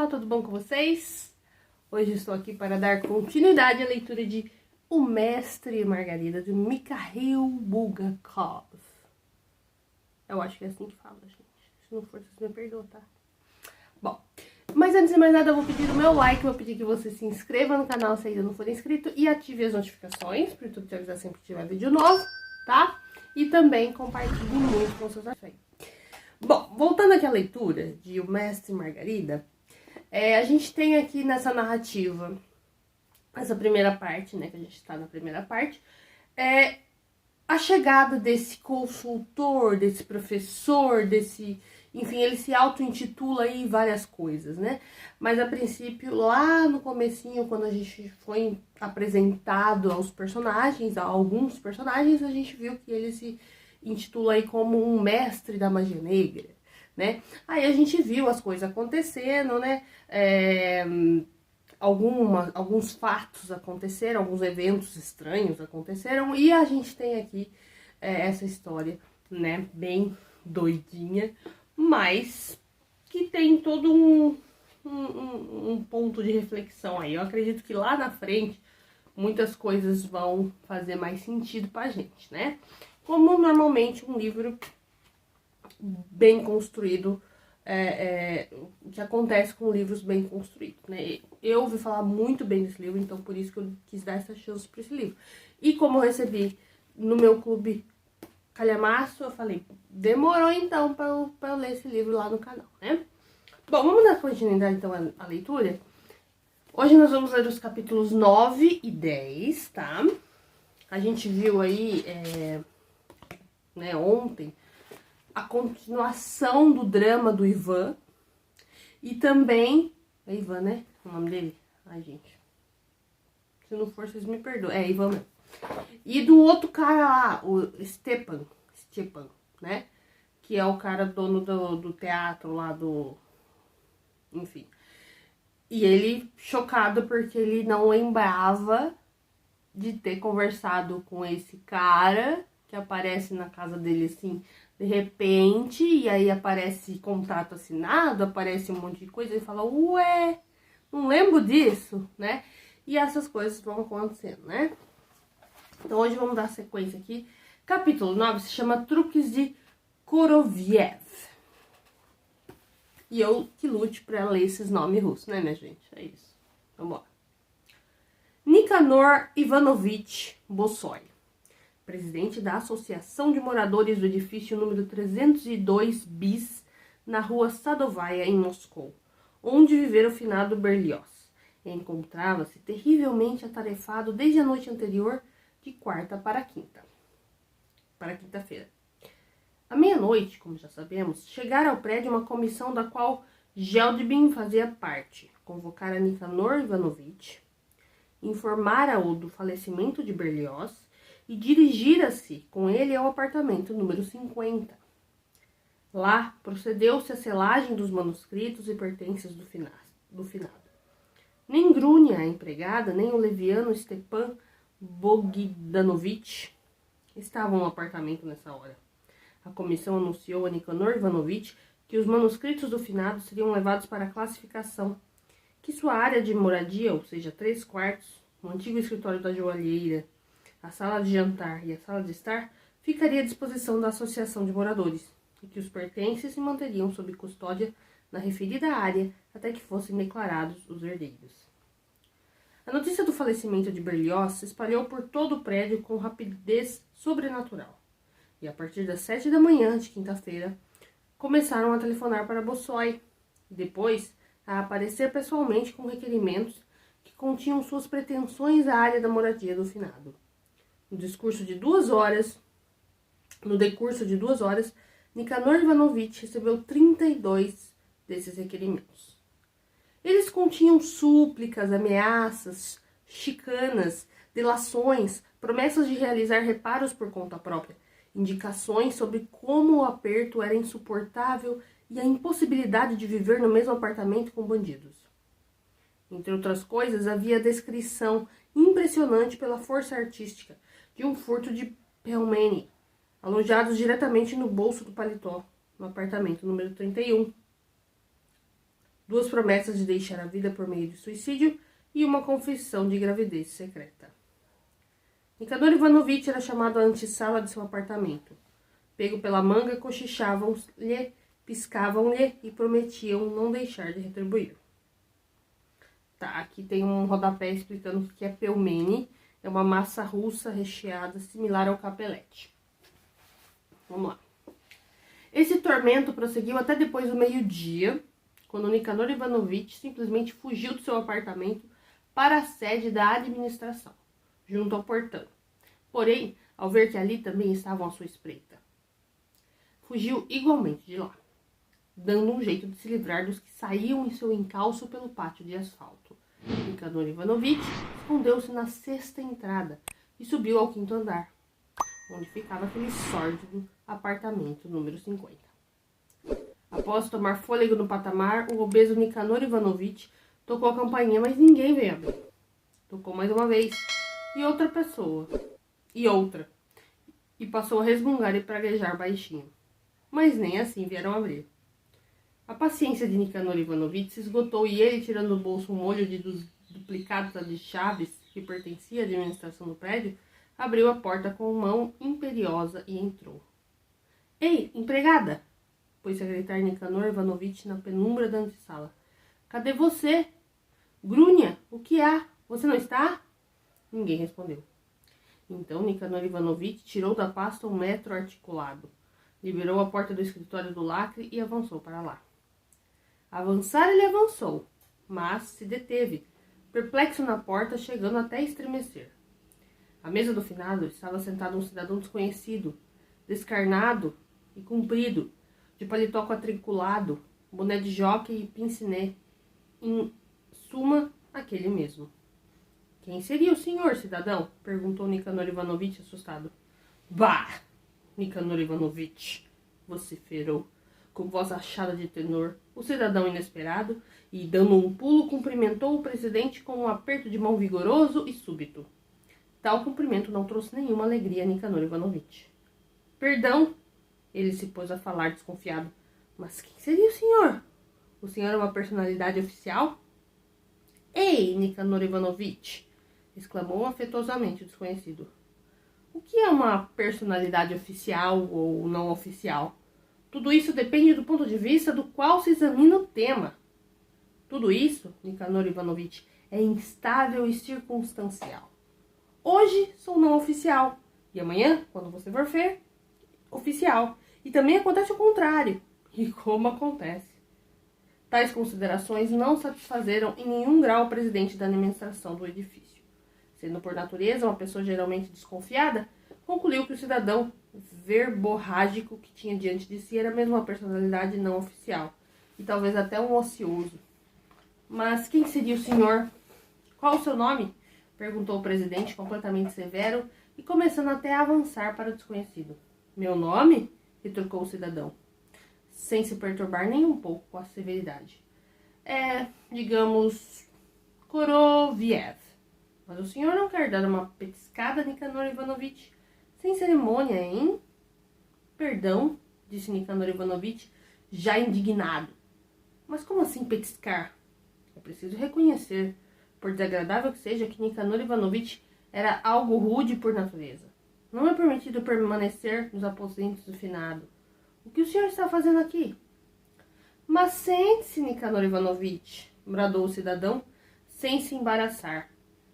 pessoal, tudo bom com vocês? Hoje estou aqui para dar continuidade à leitura de O Mestre e Margarida, de Mikhail Bulgakov. Eu acho que é assim que fala, gente. Se não for, vocês me perdoam, tá? Bom, mas antes de mais nada, eu vou pedir o meu like, vou pedir que você se inscreva no canal se ainda não for inscrito e ative as notificações, para o YouTube te avisar sempre que tiver vídeo novo, tá? E também compartilhe muito com seus amigos. Bom, voltando aqui à leitura de O Mestre e Margarida, a gente tem aqui nessa narrativa, essa primeira parte, né, que a gente tá na primeira parte, a chegada desse consultor, desse professor, enfim, ele se auto-intitula aí várias coisas, né? Mas a princípio, lá no comecinho, quando a gente foi apresentado aos personagens, a alguns personagens, a gente viu que ele se intitula aí como um mestre da magia negra, né? Aí a gente viu as coisas acontecendo, né? Alguns fatos aconteceram, alguns eventos estranhos aconteceram, e a gente tem aqui essa história, né, bem doidinha, mas que tem todo um ponto de reflexão aí. Eu acredito que lá na frente muitas coisas vão fazer mais sentido pra gente, né? Como normalmente um livro bem construído, o que acontece com livros bem construídos, né? Eu ouvi falar muito bem desse livro, então por isso que eu quis dar essa chance para esse livro. E como eu recebi no meu clube Calhamaço, eu falei, demorou então para eu ler esse livro lá no canal, né? Bom, vamos dar continuidade então à leitura. Hoje nós vamos ler os capítulos 9 e 10, tá? A gente viu aí, né, ontem, a continuação do drama do Ivan. E também... É Ivan, né? O nome dele? Ai, gente. Se não for, vocês me perdoam. É Ivan mesmo. E do outro cara lá, o Stepan, né? Que é o cara dono do teatro lá do... Enfim. E ele chocado porque ele não lembrava de ter conversado com esse cara que aparece na casa dele assim, de repente, e aí aparece contrato assinado, aparece um monte de coisa, ele fala, ué, não lembro disso, né? E essas coisas vão acontecendo, né? Então hoje vamos dar sequência aqui. Capítulo 9 se chama Truques de Koroviev. E eu que lute pra ler esses nomes russos, né, minha gente? É isso. Vamos lá. Nikanor Ivanovich Bossoy, presidente da Associação de Moradores do edifício número 302 bis, na rua Sadovaya, em Moscou, onde vivera o finado Berlioz. Encontrava-se terrivelmente atarefado desde a noite anterior, de quarta para quinta-feira. À meia-noite, como já sabemos, chegara ao prédio uma comissão da qual Geldbin fazia parte. Convocara Nikanor Ivanovich, informara-o do falecimento de Berlioz e dirigira-se com ele ao apartamento número 50. Lá, procedeu-se à selagem dos manuscritos e pertences do finado. Nem Grúnia, a empregada, nem o leviano Stepan Bogdanovich estavam no apartamento nessa hora. A comissão anunciou a Nikanor Ivanovich que os manuscritos do finado seriam levados para a classificação, que sua área de moradia, ou seja, 3 quartos, o antigo escritório da joalheira, a sala de jantar e a sala de estar, ficaria à disposição da associação de moradores, e que os pertences se manteriam sob custódia na referida área até que fossem declarados os herdeiros. A notícia do falecimento de Berlioz se espalhou por todo o prédio com rapidez sobrenatural, e a partir das 7 da manhã de quinta-feira, começaram a telefonar para Bossoy, e depois a aparecer pessoalmente com requerimentos que continham suas pretensões à área da moradia do finado. No decurso de 2 horas, Nikanor Ivanovich recebeu 32 desses requerimentos. Eles continham súplicas, ameaças, chicanas, delações, promessas de realizar reparos por conta própria, indicações sobre como o aperto era insuportável e a impossibilidade de viver no mesmo apartamento com bandidos. Entre outras coisas, havia a descrição impressionante pela força artística de um furto de pelmeni, alojados diretamente no bolso do paletó, no apartamento número 31. 2 promessas de deixar a vida por meio de suicídio e uma confissão de gravidez secreta. Nicanor Ivanovitch era chamado à antessala de seu apartamento. Pego pela manga, cochichavam-lhe, piscavam-lhe e prometiam não deixar de retribuir. Tá, aqui tem um rodapé explicando o que é pelmeni. É uma massa russa recheada similar ao capelete. Vamos lá. Esse tormento prosseguiu até depois do meio-dia, quando Nicanor Ivanovitch simplesmente fugiu do seu apartamento para a sede da administração, junto ao portão. Porém, ao ver que ali também estavam à sua espreita, fugiu igualmente de lá, dando um jeito de se livrar dos que saíam em seu encalço pelo pátio de asfalto. Nicanor Ivanovitch escondeu-se na 6ª entrada e subiu ao 5º andar, onde ficava aquele sórdido apartamento número 50. Após tomar fôlego no patamar, o obeso Nicanor Ivanovitch tocou a campainha, mas ninguém veio abrir. Tocou mais uma vez, e outra pessoa, e outra, e passou a resmungar e praguejar baixinho. Mas nem assim vieram abrir. A paciência de Nicanor Ivanovitch se esgotou e ele, tirando do bolso um molho de duplicados de chaves que pertencia à administração do prédio, abriu a porta com mão imperiosa e entrou. Ei, empregada! Pôs-se a gritar Nicanor Ivanovitch na penumbra da antessala. Cadê você? Grunha, o que há? Você não está? Ninguém respondeu. Então Nicanor Ivanovitch tirou da pasta um metro articulado, liberou a porta do escritório do lacre e avançou para lá. Avançar ele avançou, mas se deteve, perplexo na porta, chegando até a estremecer. À mesa do finado estava sentado um cidadão desconhecido, descarnado e comprido, de paletó quadriculado, boné de jockey e pince-nez, em suma, aquele mesmo. Quem seria o senhor, cidadão? Perguntou Nicanor Ivanovitch, assustado. Bah! Nicanor Ivanovitch, vociferou, com voz achada de tenor, o cidadão inesperado, e, dando um pulo, cumprimentou o presidente com um aperto de mão vigoroso e súbito. Tal cumprimento não trouxe nenhuma alegria a Nicanor Ivanovitch. Perdão, ele se pôs a falar desconfiado. Mas quem seria o senhor? O senhor é uma personalidade oficial? Ei, Nicanor Ivanovitch! Exclamou afetuosamente o desconhecido. O que é uma personalidade oficial ou não oficial? Tudo isso depende do ponto de vista do qual se examina o tema. Tudo isso, Nicanor Ivanovitch, é instável e circunstancial. Hoje sou não oficial, e amanhã, quando você for ver, oficial. E também acontece o contrário. E como acontece? Tais considerações não satisfazeram em nenhum grau o presidente da administração do edifício. Sendo por natureza uma pessoa geralmente desconfiada, concluiu que o cidadão verborrágico que tinha diante de si era mesmo uma personalidade não oficial, e talvez até um ocioso. Mas quem seria o senhor? Qual o seu nome? Perguntou o presidente, completamente severo, e começando até a avançar para o desconhecido. Meu nome? Retrucou o cidadão, sem se perturbar nem um pouco com a severidade. É, digamos, Koroviev. Mas o senhor não quer dar uma petiscada, Nicanor Ivanovitch? Sem cerimônia, hein? Perdão, disse Nicanor Ivanovitch, já indignado. Mas como assim petiscar? É preciso reconhecer, por desagradável que seja, que Nicanor Ivanovitch era algo rude por natureza. Não é permitido permanecer nos aposentos do finado. O que o senhor está fazendo aqui? Mas sente-se, Nicanor Ivanovitch, bradou o cidadão, sem se embaraçar,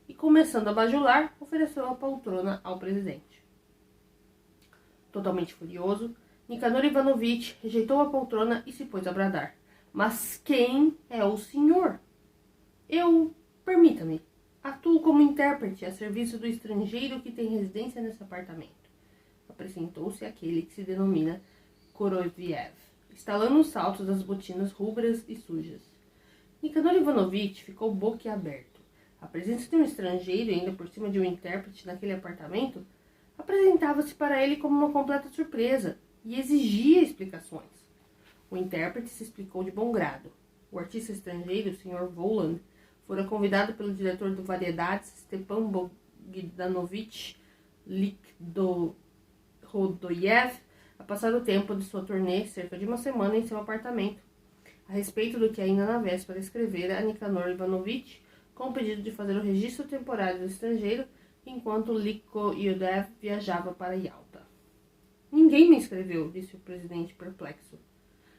e começando a bajular, ofereceu a poltrona ao presidente. Totalmente furioso, Nicanor Ivanovitch rejeitou a poltrona e se pôs a bradar. Mas quem é o senhor? Permita-me, atuo como intérprete a serviço do estrangeiro que tem residência nesse apartamento. Apresentou-se aquele que se denomina Koroviev, estalando os saltos das botinas rubras e sujas. Nicanor Ivanovitch ficou boquiaberto. A presença de um estrangeiro, e ainda por cima de um intérprete naquele apartamento, apresentava-se para ele como uma completa surpresa e exigia explicações. O intérprete se explicou de bom grado. O artista estrangeiro, o Sr. Voland, fora convidado pelo diretor do Variedades, Stepan Bogdanovich Likhodoyev, a passar o tempo de sua turnê, cerca de uma semana, em seu apartamento. a respeito do que ainda na véspera escrevera a Nicanor Ivanovich, com o pedido de fazer o registro temporário do estrangeiro, enquanto Likoyev viajava para Yalta. Ninguém me escreveu, disse o presidente perplexo.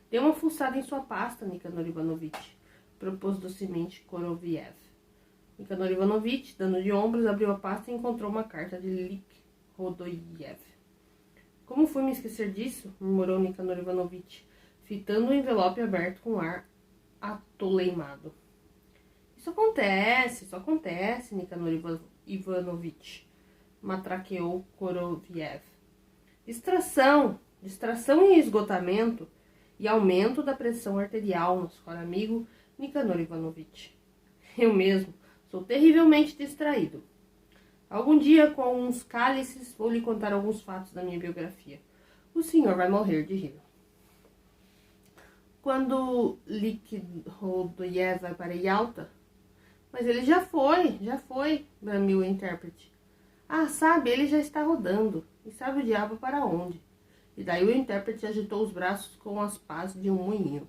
Dê uma fuçada em sua pasta, Nicanor Ivanovich, propôs docemente Koroviev. Nicanor Ivanovich, dando de ombros, abriu a pasta e encontrou uma carta de Likoyev. Como fui me esquecer disso? Murmurou Nicanor Ivanovich, fitando o envelope aberto com ar atoleimado. Isso acontece, Nicanor Ivanovich, matraqueou Koroviev. Distração e esgotamento e aumento da pressão arterial, nosso caro amigo Nicanor Ivanovich. Eu mesmo sou terrivelmente distraído. Algum dia, com uns cálices, vou lhe contar alguns fatos da minha biografia. O senhor vai morrer de rir. Quando Likoyev vai para Yalta... Mas ele já foi, bramiu o intérprete. Ah, sabe, ele já está rodando, e sabe o diabo para onde. E daí o intérprete agitou os braços como as pás de um moinho.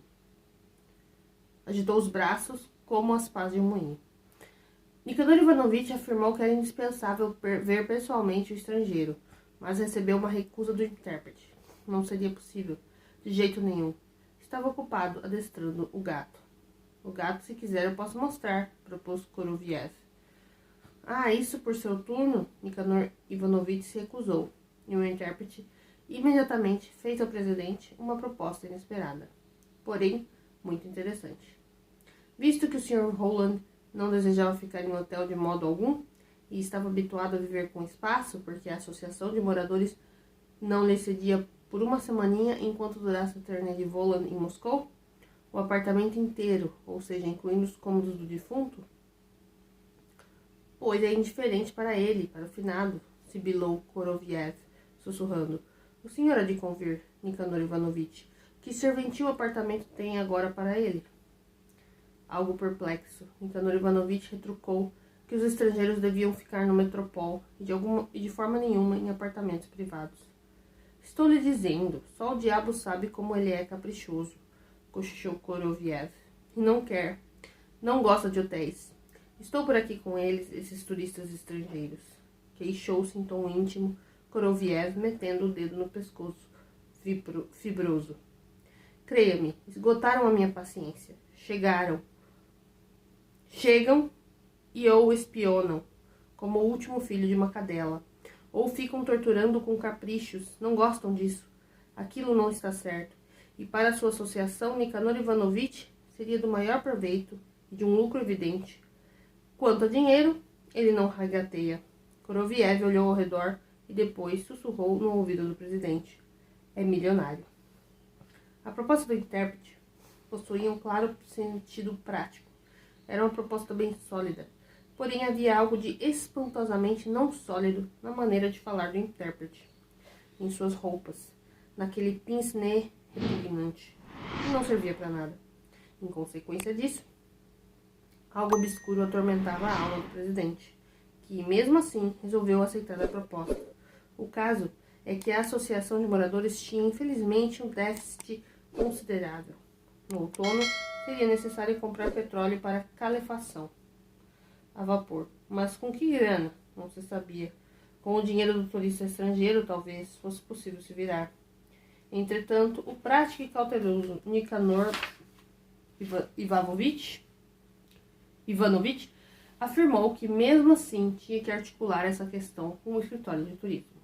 Nicanor Ivanovich afirmou que era indispensável ver pessoalmente o estrangeiro, mas recebeu uma recusa do intérprete. Não seria possível, de jeito nenhum. Estava ocupado adestrando o gato. O gato, se quiser, eu posso mostrar, propôs Koroviev. Ah, isso por seu turno? Nicanor Ivanovich se recusou, e o intérprete imediatamente fez ao presidente uma proposta inesperada, porém muito interessante. Visto que o Sr. Roland não desejava ficar em hotel de modo algum, e estava habituado a viver com espaço, porque a associação de moradores não lhe cedia por uma semaninha enquanto durasse a turnê de Voland em Moscou, o apartamento inteiro, ou seja, incluindo os cômodos do defunto, pois é indiferente para ele, para o finado, sibilou Koroviev, sussurrando. O senhor há de convir, Nicanor Ivanovich, que serventil apartamento tem agora para ele? Algo perplexo, Nicanor Ivanovich retrucou que os estrangeiros deviam ficar no metropol e de forma nenhuma em apartamentos privados. Estou lhe dizendo, só o diabo sabe como ele é caprichoso, cochichou Koroviev. E não gosta de hotéis. Estou por aqui com eles, esses turistas estrangeiros. Queixou-se em tom íntimo Koroviev, metendo o dedo no pescoço fibroso. Creia-me, esgotaram a minha paciência. Chegam e ou espionam, como o último filho de uma cadela. Ou ficam torturando com caprichos. Não gostam disso. Aquilo não está certo. E para sua associação, Nicanor Ivanovich seria do maior proveito e de um lucro evidente. Quanto a dinheiro, ele não regateia. Koroviev olhou ao redor e depois sussurrou no ouvido do presidente. É milionário. A proposta do intérprete possuía um claro sentido prático. Era uma proposta bem sólida. Porém, havia algo de espantosamente não sólido na maneira de falar do intérprete. Em suas roupas, naquele pince-nez repugnante, que não servia para nada. Em consequência disso, algo obscuro atormentava a alma do presidente, que, mesmo assim, resolveu aceitar a proposta. O caso é que a associação de moradores tinha, infelizmente, um déficit considerável. No outono, seria necessário comprar petróleo para calefação a vapor. Mas com que grana? Não se sabia. Com o dinheiro do turista estrangeiro, talvez fosse possível se virar. Entretanto, o prático e cauteloso Nicanor Ivanovich afirmou que, mesmo assim, tinha que articular essa questão com o escritório de turismo.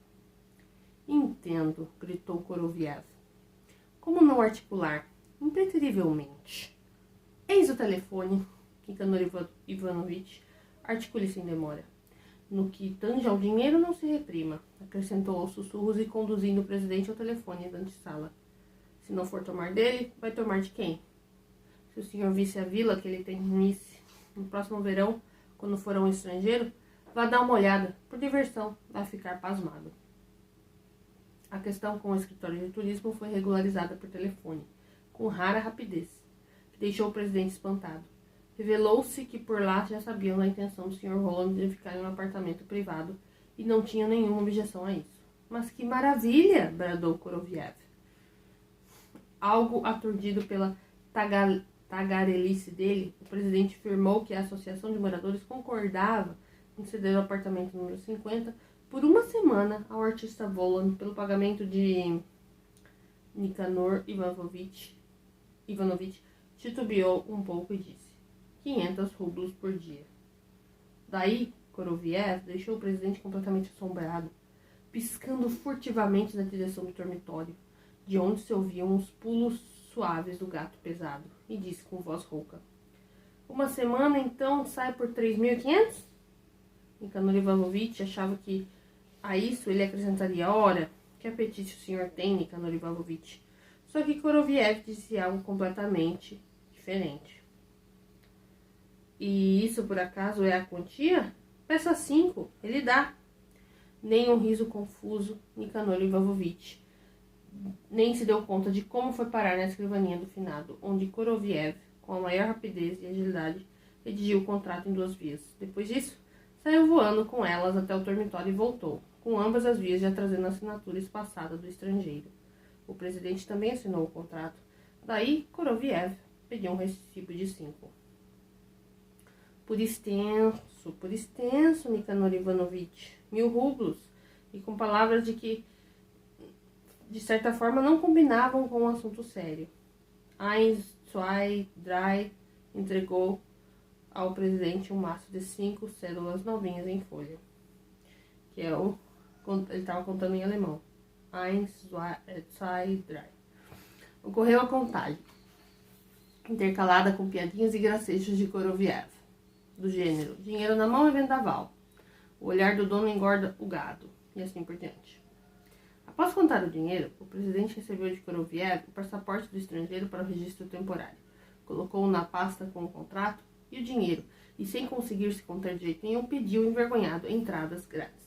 Entendo, gritou Koroviev. Como não articular? Impreterivelmente. Eis o telefone, Nicanor Ivanovich. Articule sem demora. No que tange ao dinheiro, não se reprima, acrescentou aos sussurros e conduzindo o presidente ao telefone da antessala. Se não for tomar dele, vai tomar de quem? Se o senhor visse a vila que ele tem em Nice no próximo verão, quando for a um estrangeiro, vá dar uma olhada, por diversão, vai ficar pasmado. A questão com o escritório de turismo foi regularizada por telefone, com rara rapidez, que deixou o presidente espantado. Revelou-se que por lá já sabiam da intenção do Sr. Roland de ficar em um apartamento privado e não tinham nenhuma objeção a isso. Mas que maravilha! Bradou Koroviev, algo aturdido pela tagarelice dele, o presidente afirmou que a Associação de Moradores concordava em ceder o apartamento número 50 por uma semana ao artista Voland pelo pagamento de Nikanor Ivanovich titubeou um pouco e disse 500 rublos por dia. Daí, Koroviev deixou o presidente completamente assombrado, piscando furtivamente na direção do dormitório, de onde se ouviam os pulos suaves do gato pesado, e disse com voz rouca: uma semana, então, sai por 3.500? Nikanor Ivanovich achava que a isso ele acrescentaria: ora, que apetite o senhor tem, Nikanor Ivanovich? Só que Koroviev disse algo completamente diferente. E isso, por acaso, é a quantia? Peça 5, ele dá. Nem um riso confuso, Nikanor Ivanovich nem se deu conta de como foi parar na escrivaninha do finado, onde Koroviev, com a maior rapidez e agilidade, redigiu o contrato em 2 vias. Depois disso, saiu voando com elas até o dormitório e voltou, com ambas as vias já trazendo a assinatura espaçada do estrangeiro. O presidente também assinou o contrato. Daí, Koroviev pediu um recibo de 5. Por extenso, Nikanor Ivanovich, 1.000 rublos, e com palavras de que, de certa forma, não combinavam com um assunto sério. Eins, zwei, drei entregou ao presidente um maço de 5 cédulas novinhas em folha, que é o... ele estava contando em alemão. Eins, zwei, drei. Ocorreu a contagem, intercalada com piadinhas e gracejos de Koroviev, do gênero: dinheiro na mão é vendaval, o olhar do dono engorda o gado, e assim por diante. Após contar o dinheiro, o presidente recebeu de Koroviev o passaporte do estrangeiro para o registro temporário, colocou-o na pasta com o contrato e o dinheiro, e sem conseguir se conter de jeito nenhum, pediu envergonhado entradas grátis.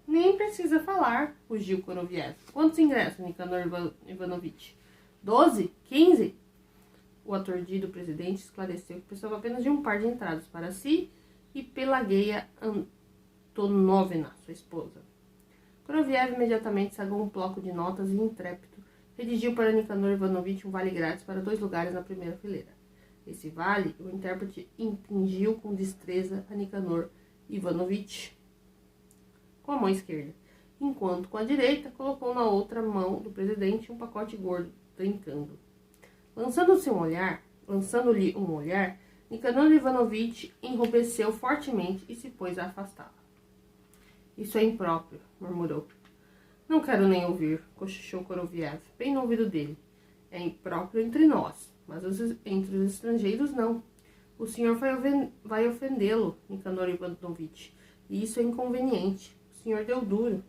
Nem precisa falar, fugiu Koroviev. Quantos ingressos, Nikanor Ivanovich? 12? 15? O aturdido presidente esclareceu que precisava apenas de um par de entradas para si e Pelageia Antonovna, sua esposa. Koroviev imediatamente sagou um bloco de notas e, intrépido, redigiu para Nikanor Ivanovich um vale grátis para 2 lugares na primeira fileira. Esse vale, o intérprete impingiu com destreza a Nikanor Ivanovich com a mão esquerda, enquanto com a direita colocou na outra mão do presidente um pacote gordo, trincando. Lançando-lhe um olhar, Nikanor Ivanovich enrubesceu fortemente e se pôs a afastá-la. Isso é impróprio, murmurou. Não quero nem ouvir, cochichou Koroviev, bem no ouvido dele. É impróprio entre nós, mas entre os estrangeiros não. O senhor vai ofendê-lo, Nikanor Ivanovich, e isso é inconveniente. O senhor deu duro.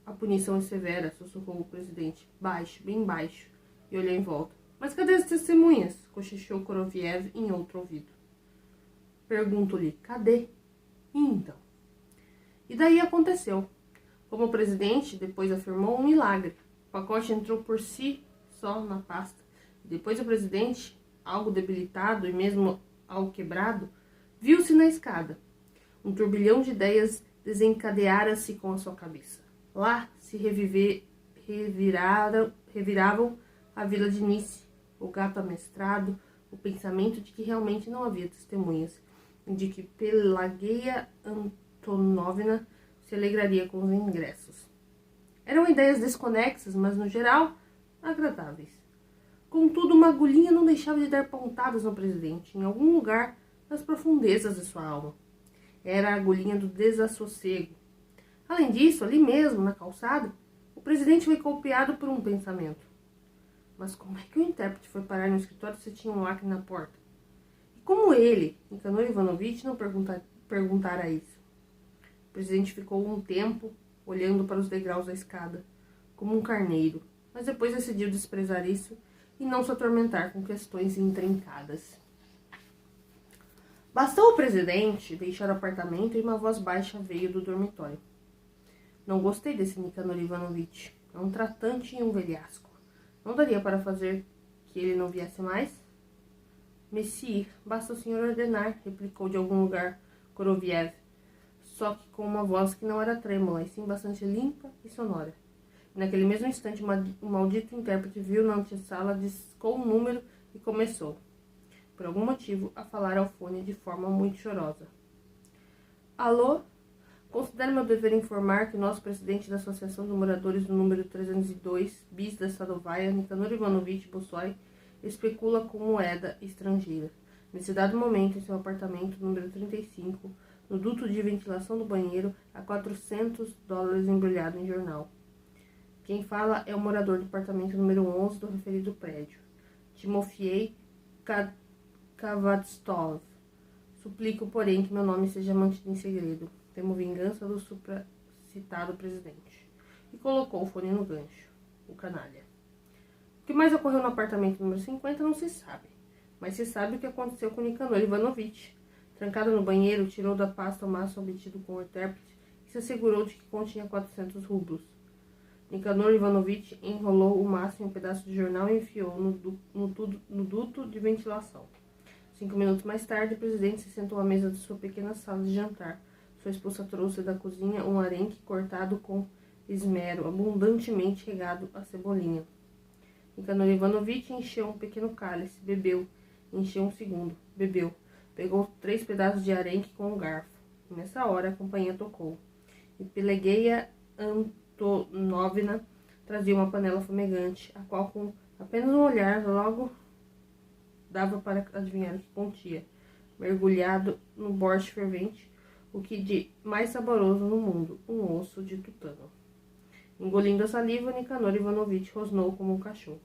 A punição é severa, sussurrou o presidente, baixo, bem baixo, e olhou em volta. Mas cadê as testemunhas? Cochichou Koroviev em outro ouvido. Pergunto-lhe, cadê? E então? E daí aconteceu. Como o presidente depois afirmou, um milagre. O pacote entrou por si só na pasta. Depois o presidente, algo debilitado e mesmo algo quebrado, viu-se na escada. Um turbilhão de ideias desencadeara-se com a sua cabeça. Lá se reviravam a vila de Nice, o gato amestrado, o pensamento de que realmente não havia testemunhas, e de que Pelageia Antonovna se alegraria com os ingressos. Eram ideias desconexas, mas, no geral, agradáveis. Contudo, uma agulhinha não deixava de dar pontadas no presidente, em algum lugar nas profundezas de sua alma. Era a agulhinha do desassossego. Além disso, ali mesmo, na calçada, o presidente foi golpeado por um pensamento. Mas como é que o intérprete foi parar no escritório se tinha um lacre na porta? E como ele, Nikanor Ivanovich, não perguntara isso? O presidente ficou um tempo olhando para os degraus da escada, como um carneiro, mas depois decidiu desprezar isso e não se atormentar com questões intrincadas. Bastou o presidente deixar o apartamento e uma voz baixa veio do dormitório. Não gostei desse Nikanor Ivanovich. É um tratante e um velhasco. Não daria para fazer que ele não viesse mais? Messier, basta o senhor ordenar, replicou de algum lugar Koroviev, só que com uma voz que não era trêmula, e sim bastante limpa e sonora. E naquele mesmo instante, o maldito intérprete viu na antessala, discou um número e começou, por algum motivo, a falar ao fone de forma muito chorosa. Alô? Considero meu dever informar que o nosso presidente da Associação de Moradores do número 302, bis da Sadovaia, Nicanor Ivanovich Bossoi, especula com moeda estrangeira. Nesse dado momento, em seu apartamento número 35, no duto de ventilação do banheiro, há $400 embrulhado em jornal. Quem fala é o morador do apartamento número 11 do referido prédio, Timofei Kavadstov. Suplico, porém, que meu nome seja mantido em segredo. Temo vingança do supracitado presidente. E colocou o fone no gancho. O canalha. O que mais ocorreu no apartamento número 50 não se sabe. Mas se sabe o que aconteceu com Nicanor Ivanovich. Trancado no banheiro, tirou da pasta o maço obtido com o intérprete e se assegurou de que continha 400 rublos. Nicanor Ivanovich enrolou o maço em um pedaço de jornal e enfiou no duto de ventilação. 5 minutos mais tarde, o presidente se sentou à mesa de sua pequena sala de jantar. Sua esposa trouxe da cozinha um arenque cortado com esmero, abundantemente regado a cebolinha. Nicanor Ivanovich encheu um pequeno cálice, bebeu, encheu um segundo, bebeu. Pegou 3 pedaços de arenque com um garfo. E nessa hora, a companhia tocou. E Pelegueia Antonovna trazia uma panela fumegante, a qual, com apenas um olhar, logo dava para adivinhar o que continha. Mergulhado no borscht fervente, o que de mais saboroso no mundo, um osso de tutano. Engolindo a saliva, Nicanor Ivanovich rosnou como um cachorro.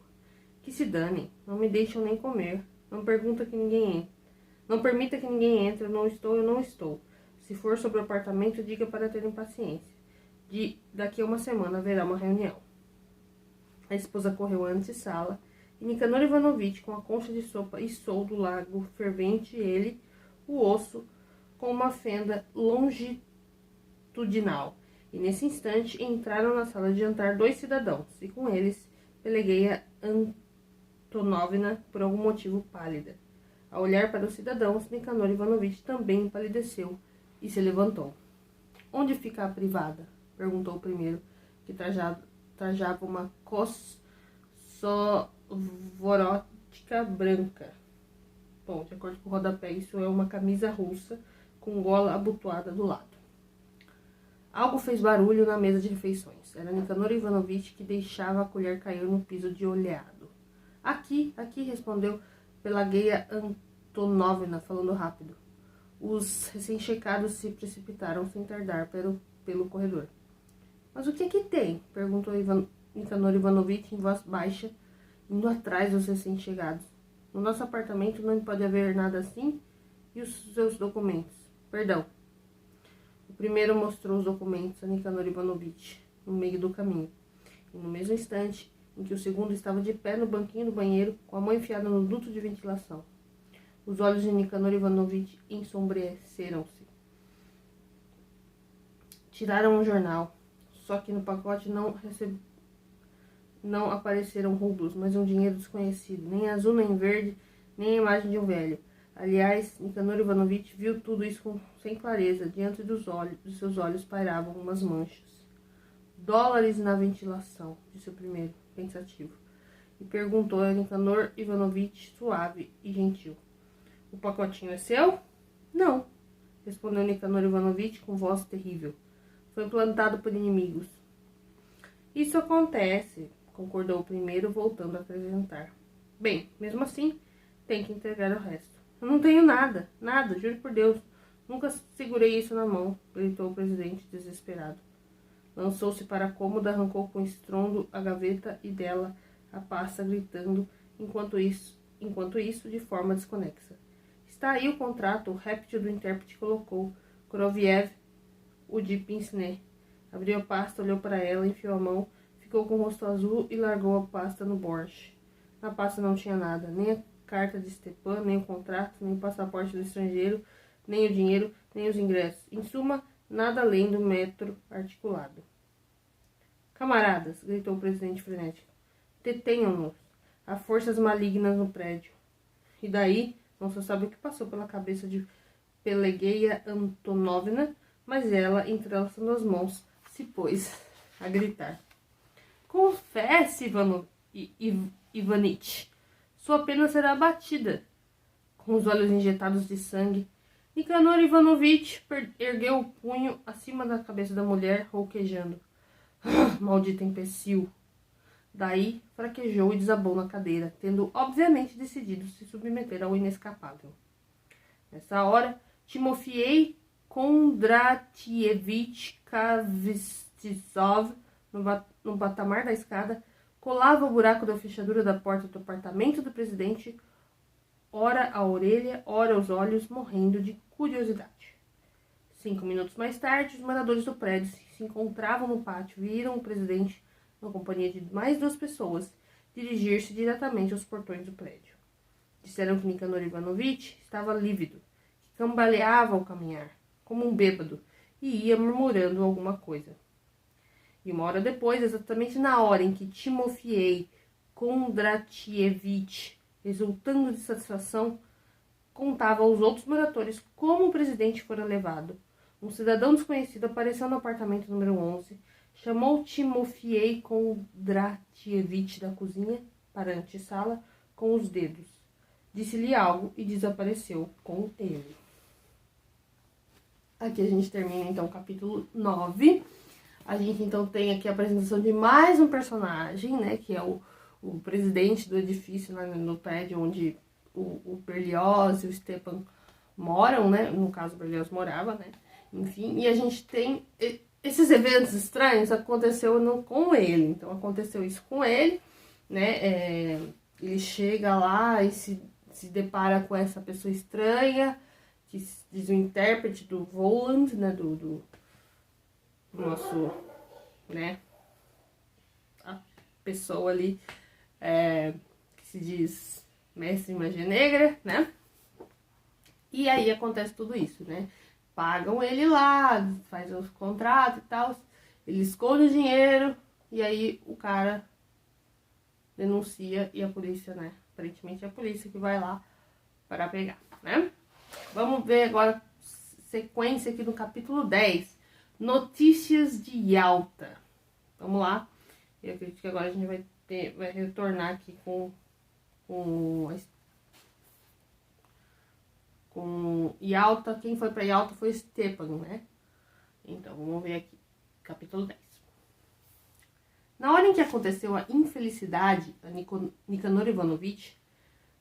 Que se danem, não me deixam nem comer, não permita que ninguém entre, eu não estou. Se for sobre o apartamento, diga para terem paciência. Daqui a uma semana haverá uma reunião. A esposa correu à antessala, e Nicanor Ivanovich, com a concha de sopa e soldo largo fervente, ele, o osso, com uma fenda longitudinal. E nesse instante entraram na sala de jantar 2 cidadãos, e com eles Pelegueia Antonovna, por algum motivo pálida. Ao olhar para os cidadãos, Nicanor Ivanovich também empalideceu e se levantou. Onde fica a privada? Perguntou o primeiro, que trajava uma kossovorotka branca. Bom, de acordo com o rodapé, isso é uma camisa russa com gola abotoada do lado. Algo fez barulho na mesa de refeições. Era Nicanor Ivanovich que deixava a colher cair no piso de olhado. Aqui, respondeu Pelageia Antonovna, falando rápido. Os recém-chegados se precipitaram sem tardar pelo corredor. Mas o que é que tem? Perguntou Nicanor Ivanovich em voz baixa, indo atrás dos recém-chegados. No nosso apartamento não pode haver nada assim? E os seus documentos? Perdão. O primeiro mostrou os documentos a Nicanor Ivanovich, no meio do caminho. E no mesmo instante em que o segundo estava de pé no banquinho do banheiro, com a mão enfiada no duto de ventilação. Os olhos de Nicanor Ivanovich ensombreceram-se. Tiraram um jornal, só que no pacote não apareceram rublos, mas um dinheiro desconhecido, nem azul, nem verde, nem a imagem de um velho. Aliás, Nicanor Ivanovich viu tudo isso sem clareza. Diante dos seus olhos pairavam umas manchas. $, na ventilação, disse o primeiro, pensativo, e perguntou a Nicanor Ivanovich, suave e gentil. O pacotinho é seu? Não, respondeu Nicanor Ivanovich com voz terrível. Foi plantado por inimigos. Isso acontece, concordou o primeiro, voltando a acrescentar. Bem, mesmo assim, tem que entregar o resto. Eu não tenho nada, juro por Deus. Nunca segurei isso na mão, gritou o presidente, desesperado. Lançou-se para a cômoda, arrancou com estrondo a gaveta e dela a pasta, gritando, enquanto isso, de forma desconexa. Está aí o contrato, o réptil do intérprete colocou. Koroviev, o de pince-nez. Abriu a pasta, olhou para ela, enfiou a mão, ficou com o rosto azul e largou a pasta no borscht. Na pasta não tinha nada, nem a carta de Stepan, nem o contrato, nem o passaporte do estrangeiro, nem o dinheiro, nem os ingressos. Em suma, nada além do metro articulado. Camaradas, gritou o presidente frenético, detenham-nos. Há forças malignas no prédio. E daí, não se sabe o que passou pela cabeça de Pelegueia Antonovna, mas ela, entrelaçando as mãos, se pôs a gritar. Confesse, Ivanitch, Sua pena será abatida. Com os olhos injetados de sangue, Nicanor Ivanovitch ergueu o punho acima da cabeça da mulher, rouquejando. Maldito imbecil! Daí, fraquejou e desabou na cadeira, tendo obviamente decidido se submeter ao inescapável. Nessa hora, Timofei Kondratievich Kavstitsov, no patamar da escada, colava o buraco da fechadura da porta do apartamento do presidente, ora a orelha, ora os olhos, morrendo de curiosidade. 5 minutos mais tarde, os moradores do prédio se encontravam no pátio e viram o presidente, na companhia de mais 2 pessoas, dirigir-se diretamente aos portões do prédio. Disseram que Nicanor Ivanovitch estava lívido, que cambaleava ao caminhar, como um bêbado, e ia murmurando alguma coisa. E 1 hora depois, exatamente na hora em que Timofei Kondratievich, exultando de satisfação, contava aos outros moradores como o presidente fora levado, um cidadão desconhecido apareceu no apartamento número 11, chamou Timofei Kondratievich da cozinha para a antessala com os dedos. Disse-lhe algo e desapareceu com ele. Aqui a gente termina então o capítulo 9. A gente então tem aqui a apresentação de mais um personagem, né? Que é o presidente do edifício lá no prédio onde o Berlioz e o Stepan moram, né? No caso, o Berlioz morava, né? Enfim, e a gente tem esses eventos estranhos aconteceu com ele. Então, aconteceu isso com ele, né? Ele chega lá e se depara com essa pessoa estranha, que diz o intérprete do Voland, né? Do nosso, né? A pessoa ali que se diz mestre em magia negra, né? E aí acontece tudo isso, né? Pagam ele lá, faz os contratos e tal, ele esconde o dinheiro e aí o cara denuncia e a polícia, né? Aparentemente é a polícia que vai lá para pegar, né? Vamos ver agora sequência aqui no capítulo 10, Notícias de Yalta. Vamos lá. Eu acredito que agora a gente vai retornar aqui com Yalta. Quem foi para Yalta foi Stepan, né? Então, vamos ver aqui. Capítulo 10. Na hora em que aconteceu a infelicidade a Nicanor Ivanovitch,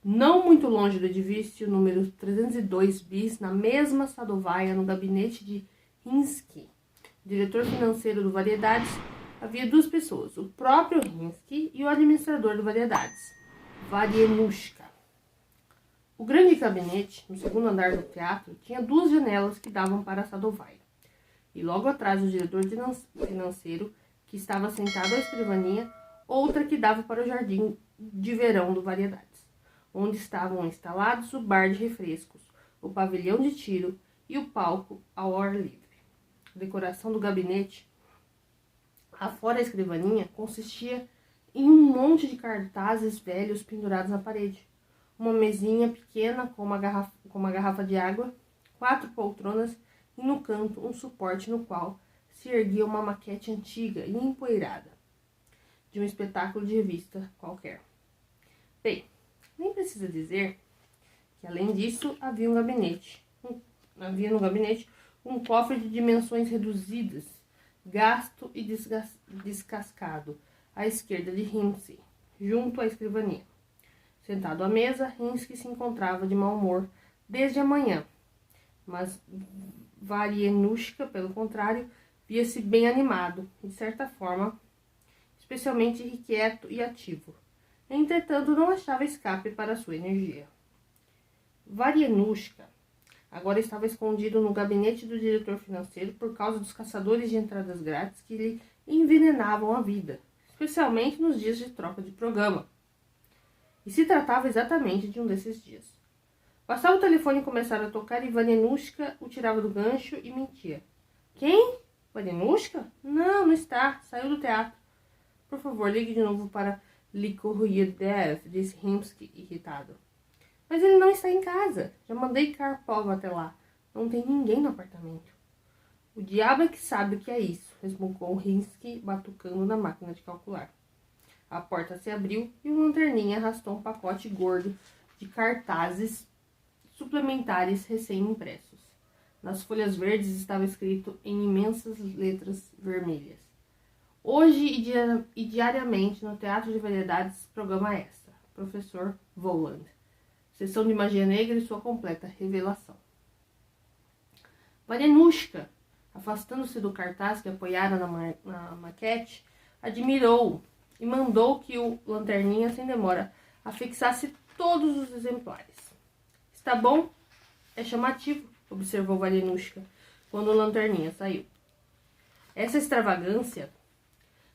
não muito longe do edifício número 302 bis, na mesma Sadovaia, no gabinete de Hinsky, diretor financeiro do Variedades, havia 2 pessoas, o próprio Hinsky e o administrador do Variedades, Varienushka. O grande gabinete, no segundo andar do teatro, tinha 2 janelas que davam para a Sadovaia. E logo atrás do diretor financeiro, que estava sentado à escrivaninha, outra que dava para o jardim de verão do Variedades, onde estavam instalados o bar de refrescos, o pavilhão de tiro e o palco ao ar livre. A decoração do gabinete, afora a escrivaninha, consistia em um monte de cartazes velhos pendurados na parede, uma mesinha pequena com uma garrafa de água, 4 poltronas e no canto um suporte no qual se erguia uma maquete antiga e empoeirada de um espetáculo de revista qualquer. Bem, nem precisa dizer que além disso havia no gabinete um cofre de dimensões reduzidas, gasto e descascado, à esquerda de Hinsky, junto à escrivaninha. Sentado à mesa, Hinsky se encontrava de mau humor desde a manhã, mas Varienushka, pelo contrário, via-se bem animado e, de certa forma, especialmente inquieto e ativo. Entretanto, não achava escape para sua energia. Varienushka agora estava escondido no gabinete do diretor financeiro por causa dos caçadores de entradas grátis que lhe envenenavam a vida, especialmente nos dias de troca de programa. E se tratava exatamente de um desses dias. Bastava o telefone começar a tocar e Varienushka o tirava do gancho e mentia. Quem? Varienushka? Não está. Saiu do teatro. Por favor, ligue de novo para Likoriev, disse Hinsky, irritado. Mas ele não está em casa. Já mandei Karpov até lá. Não tem ninguém no apartamento. O diabo é que sabe o que é isso, resmungou Hinsky, batucando na máquina de calcular. A porta se abriu e o lanterninha arrastou um pacote gordo de cartazes suplementares recém-impressos. Nas folhas verdes estava escrito em imensas letras vermelhas: hoje e diariamente no Teatro de Variedades, programa extra. Professor Voland. Sessão de magia negra e sua completa revelação. Varenushka, afastando-se do cartaz que apoiara na maquete, admirou e mandou que o lanterninha, sem demora, afixasse todos os exemplares. Está bom? É chamativo, observou Varenushka, quando o lanterninha saiu. Essa extravagância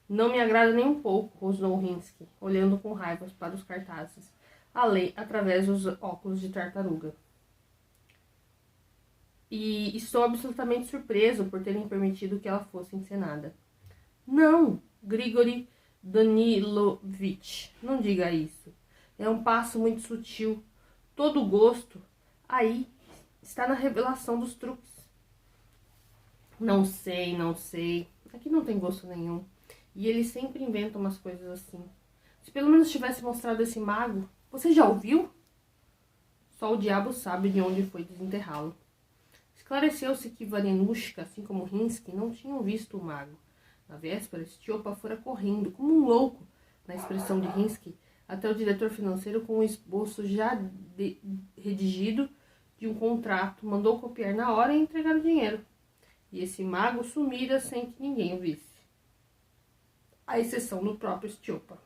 não me agrada nem um pouco, rosnou Rinsky, olhando com raiva para os cartazes, através dos óculos de tartaruga. E estou absolutamente surpreso por terem permitido que ela fosse encenada. Não, Grigori Danilovich, não diga isso. É um passo muito sutil. Todo o gosto aí está na revelação dos truques. Não sei. Aqui não tem gosto nenhum. E ele sempre inventa umas coisas assim. Se pelo menos tivesse mostrado esse mago... Você já ouviu? Só o diabo sabe de onde foi desenterrá-lo. Esclareceu-se que Varenushka, assim como Rinsky, não tinham visto o mago. Na véspera, Stiopa fora correndo, como um louco, na expressão de Rinsky, até o diretor financeiro com um esboço já redigido de um contrato, mandou copiar na hora e entregar o dinheiro. E esse mago sumira sem que ninguém o visse, à exceção do próprio Stiopa.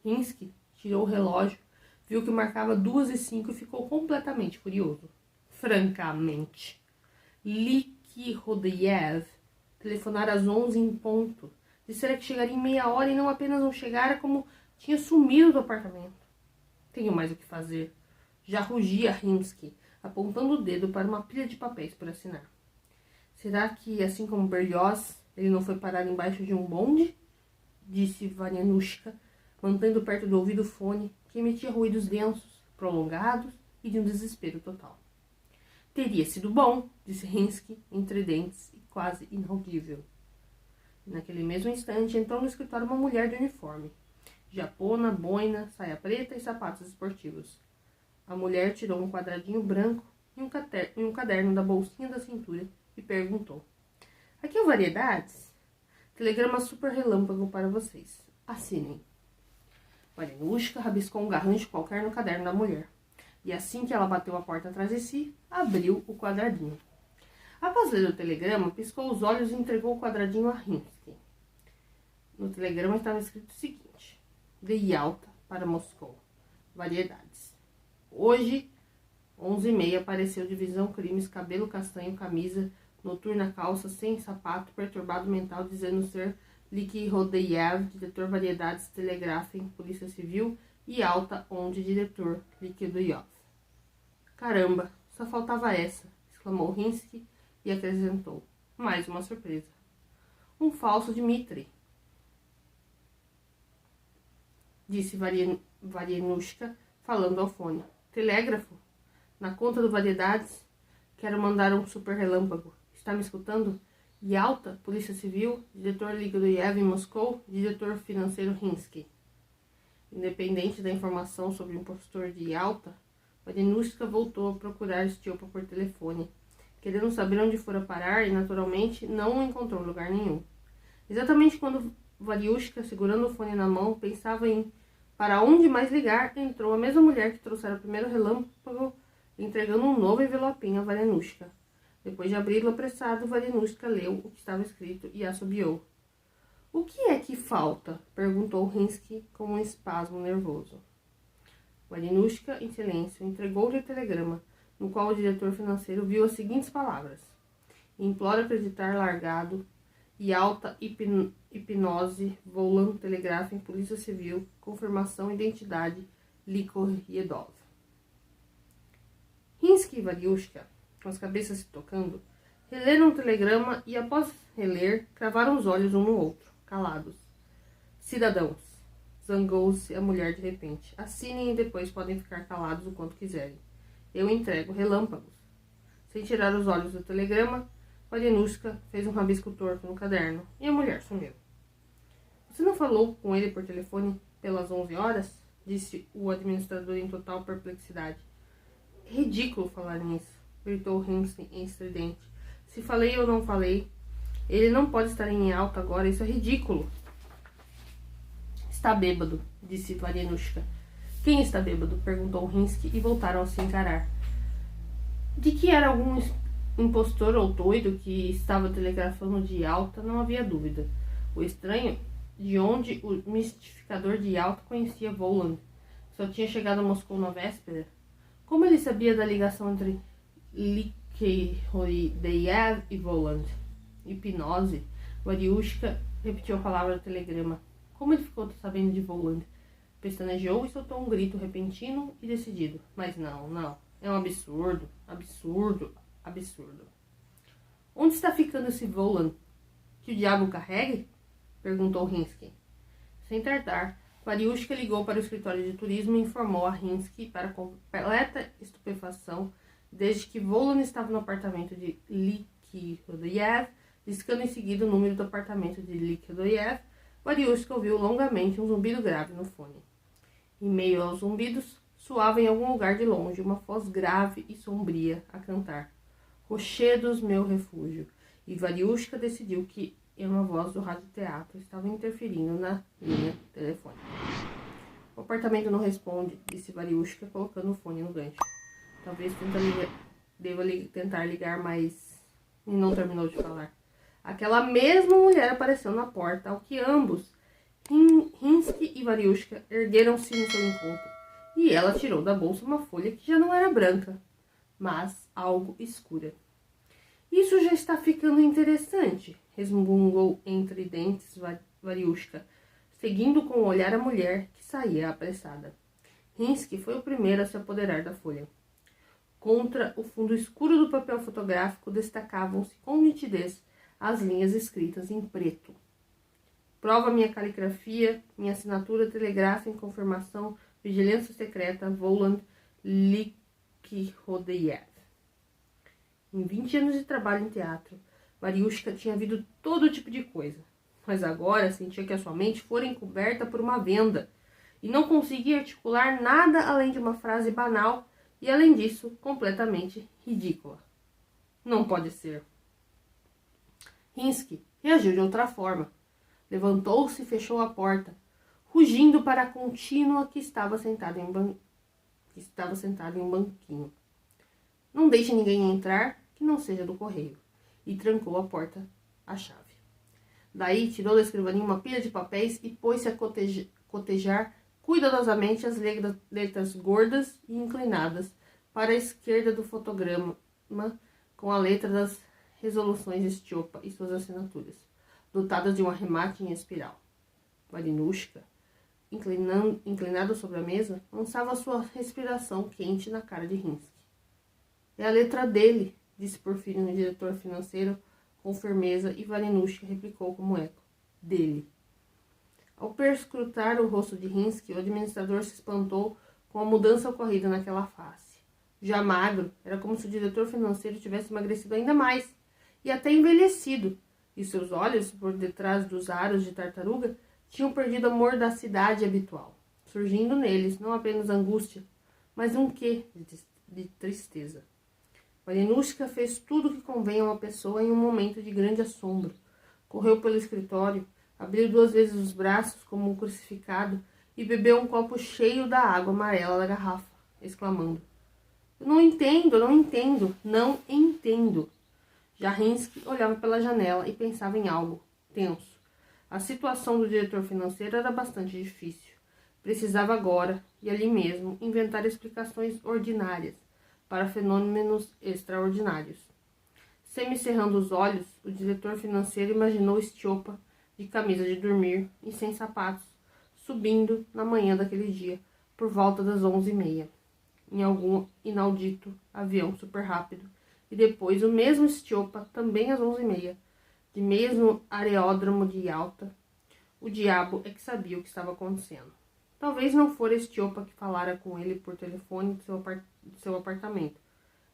Rinsky tirou o relógio, viu que marcava 2h05 e ficou completamente furioso. Francamente, Liki Rodeyev telefonara às 11 em ponto. Dissera que chegaria em meia hora e não apenas não chegara, como tinha sumido do apartamento. Tenho mais o que fazer. Já rugia Rinsky, apontando o dedo para uma pilha de papéis por assinar. Será que, assim como Berlioz, ele não foi parar embaixo de um bonde? Disse Varenushka, mantendo perto do ouvido o fone, que emitia ruídos densos, prolongados e de um desespero total. Teria sido bom, disse Rinsky, entre dentes e quase inaudível. E naquele mesmo instante entrou no escritório uma mulher de uniforme. Japona, boina, saia preta e sapatos esportivos. A mulher tirou um quadradinho branco e um caderno da bolsinha da cintura e perguntou: aqui é Variedades? Telegrama super relâmpago para vocês. Assinem. Varenushka rabiscou um garrancho qualquer no caderno da mulher. E assim que ela bateu a porta atrás de si, abriu o quadradinho. Após ler o telegrama, piscou os olhos e entregou o quadradinho a Rinsky. No telegrama estava escrito o seguinte: de Yalta para Moscou. Variedades. Hoje, 11h30, apareceu Divisão Crimes, cabelo castanho, camisa, noturna, calça, sem sapato, perturbado mental, dizendo ser Liki Rodeyev, diretor Variedades, Telegrafem, Polícia Civil, e Alta, onde diretor Likidoyov. Caramba, só faltava essa, exclamou Rinsky e acrescentou: mais uma surpresa. Um falso Dmitri, disse Varenushka, falando ao fone. Telégrafo? Na conta do Variedades? Quero mandar um super relâmpago. Está me escutando? Yalta, Polícia Civil, diretor Likidoyev em Moscou, diretor financeiro Rinsky. Independente da informação sobre o impostor de Yalta, Varenushka voltou a procurar Stiopa por telefone, querendo saber onde fora parar e, naturalmente, não o encontrou em lugar nenhum. Exatamente quando Varenushka, segurando o fone na mão, pensava em para onde mais ligar, entrou a mesma mulher que trouxera o primeiro relâmpago, entregando um novo envelopinho a Varenushka. Depois de abri-lo apressado, Varenushka leu o que estava escrito e assobiou. O que é que falta? Perguntou Rinsky com um espasmo nervoso. Varenushka, em silêncio, entregou-lhe o telegrama, no qual o diretor financeiro viu as seguintes palavras: implora acreditar largado e alta hipnose, Voland, Telegrafem, Polícia Civil, confirmação, identidade, Likidoyov. Rinsky e Varenushka, com as cabeças se tocando, releram o telegrama e, após reler, cravaram os olhos um no outro, calados. Cidadãos, zangou-se a mulher de repente, assinem e depois podem ficar calados o quanto quiserem. Eu entrego relâmpagos. Sem tirar os olhos do telegrama, Varenushka fez um rabisco torto no caderno e a mulher sumiu. Você não falou com ele por telefone pelas 11 horas? Disse o administrador em total perplexidade. É ridículo falar nisso, gritou Hinsley estridente. Se falei ou não falei, ele não pode estar em alta agora, isso é ridículo. Está bêbado, disse Varianushka. Quem está bêbado? Perguntou Hinsley e voltaram a se encarar. De que era algum impostor ou doido que estava telegrafando de alta, não havia dúvida. O estranho, de onde o mistificador de alta conhecia Voland, só tinha chegado a Moscou na véspera. Como ele sabia da ligação entre Likhodeyev e Voland? Hipnose. Variushka repetiu a palavra do telegrama. Como ele ficou sabendo de Voland? Pestanejou e soltou um grito repentino e decidido. Mas não. É um absurdo. Onde está ficando esse Voland? Que o diabo carregue? Perguntou Hinsley. Sem tardar, Variushka ligou para o escritório de turismo e informou a Hinsley para completa estupefação desde que Voland estava no apartamento de Likhodeyev, discando em seguida o número do apartamento de Likhodeyev. Variushka ouviu longamente um zumbido grave no fone. Em meio aos zumbidos, soava em algum lugar de longe uma voz grave e sombria a cantar. Rochedos, meu refúgio. E Variushka decidiu que uma voz do radioteatro estava interferindo na linha telefônica. O apartamento não responde, disse Variushka, colocando o fone no gancho. Talvez deva tentar ligar, mas... E não terminou de falar. Aquela mesma mulher apareceu na porta, ao que ambos, Hinsley e Variushka, ergueram-se no seu encontro. E ela tirou da bolsa uma folha que já não era branca, mas algo escura. Isso já está ficando interessante, resmungou entre dentes Variushka, seguindo com o olhar a mulher que saía apressada. Hinsley foi o primeiro a se apoderar da folha. Contra o fundo escuro do papel fotográfico destacavam-se com nitidez as linhas escritas em preto. Prova minha caligrafia, minha assinatura, telegrafa em confirmação, vigilância secreta, Voland Likhodeyev. Em 20 anos de trabalho em teatro, Variushka tinha visto todo tipo de coisa, mas agora sentia que a sua mente fora encoberta por uma venda e não conseguia articular nada além de uma frase banal e, além disso, completamente ridícula. Não pode ser. Hinsley reagiu de outra forma. Levantou-se e fechou a porta, rugindo para a contínua que estava sentada em um banquinho. Não deixe ninguém entrar que não seja do correio. E trancou a porta à chave. Daí tirou da escrivaninha uma pilha de papéis e pôs-se a cotejar cuidadosamente as letras gordas e inclinadas para a esquerda do fotograma, com a letra das resoluções Stiopa e suas assinaturas, dotadas de um arremate em espiral. Varianushka, inclinado sobre a mesa, lançava sua respiração quente na cara de Hinsley. É a letra dele, disse Porfírio, o diretor financeiro, com firmeza, e Varianushka replicou como eco. Dele. Ao perscrutar o rosto de Hinsley, o administrador se espantou com a mudança ocorrida naquela face. Já magro, era como se o diretor financeiro tivesse emagrecido ainda mais, e até envelhecido, e seus olhos, por detrás dos aros de tartaruga, tinham perdido a mordacidade habitual, surgindo neles não apenas angústia, mas um quê de tristeza. Varianushka fez tudo o que convém a uma pessoa em um momento de grande assombro. Correu pelo escritório, abriu 2 vezes os braços como um crucificado e bebeu um copo cheio da água amarela da garrafa, exclamando: "Eu não entendo. Já Hinsley olhava pela janela e pensava em algo, tenso. A situação do diretor financeiro era bastante difícil. Precisava agora, e ali mesmo, inventar explicações ordinárias para fenômenos extraordinários. Semicerrando os olhos, o diretor financeiro imaginou Stiopa de camisa de dormir e sem sapatos, subindo na manhã daquele dia, por volta das 11h30, em algum inaudito avião super rápido, e depois o mesmo Stiopa, também às 11h30, de mesmo aeródromo de Yalta. O diabo é que sabia o que estava acontecendo. Talvez não fora Stiopa que falara com ele por telefone do seu apartamento.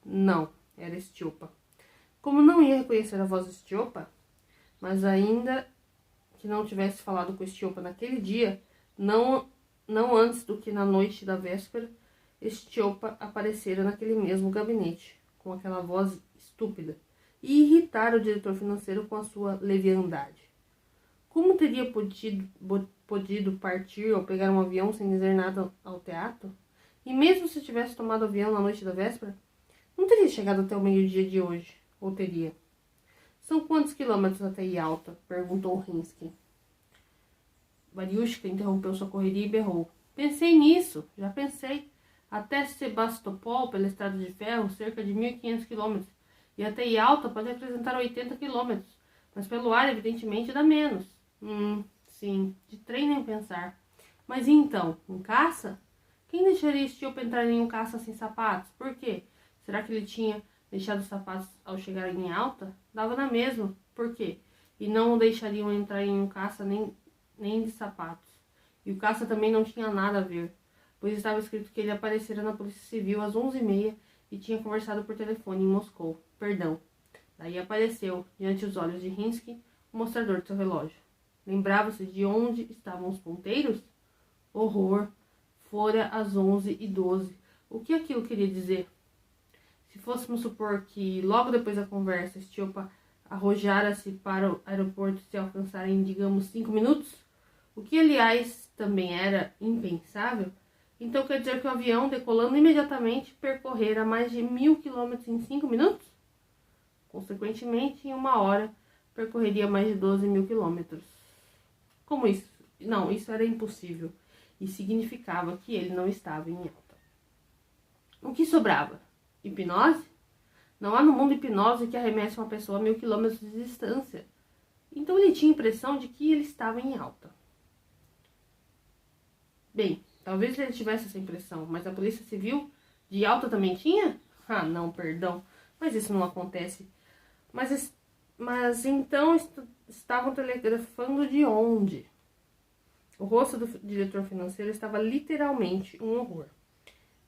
Não, era Stiopa. Como não ia reconhecer a voz de Stiopa, mas ainda que não tivesse falado com Estiopa naquele dia, não antes do que na noite da véspera, Estiopa aparecera naquele mesmo gabinete, com aquela voz estúpida, e irritara o diretor financeiro com a sua leviandade. Como teria podido partir ou pegar um avião sem dizer nada ao teatro? E mesmo se tivesse tomado avião na noite da véspera, não teria chegado até o meio-dia de hoje, ou teria? São quantos quilômetros até Yalta? Perguntou Rinsky. Variushka interrompeu sua correria e berrou. Pensei nisso, já pensei. Até Sebastopol, pela estrada de ferro, cerca de 1.500 quilômetros. E até Yalta pode representar 80 quilômetros. Mas pelo ar, evidentemente, dá menos. Sim, de trem nem pensar. Mas e então, um caça? Quem deixaria Estiopa entrar em um caça sem sapatos? Por quê? Será que ele tinha deixado os sapatos ao chegar em Yalta? Dava na mesma. Por quê? E não o deixariam entrar em um caça nem de sapatos. E o caça também não tinha nada a ver, pois estava escrito que ele aparecera na Polícia Civil às 11h30 e tinha conversado por telefone em Moscou. Daí apareceu, diante dos olhos de Rinsky, o mostrador de seu relógio. Lembrava-se de onde estavam os ponteiros? Horror! Fora às 11h12. O que aquilo queria dizer? Se fôssemos supor que, logo depois da conversa, Estiopa arrojara-se para o aeroporto se alcançarem, digamos, 5 minutos, o que, aliás, também era impensável, então quer dizer que o avião, decolando imediatamente, percorrera mais de 1.000 quilômetros em 5 minutos? Consequentemente, em 1 hora, percorreria mais de 12.000 quilômetros. Como isso? Não, isso era impossível e significava que ele não estava em Yalta. O que sobrava? Hipnose? Não há no mundo hipnose que arremesse uma pessoa a 1.000 quilômetros de distância. Então ele tinha a impressão de que ele estava em Yalta. Bem, talvez ele tivesse essa impressão, mas a Polícia Civil de Yalta também tinha? Ah, não, perdão, mas isso não acontece. Mas então estavam telegrafando de onde? O rosto do diretor financeiro estava literalmente um horror.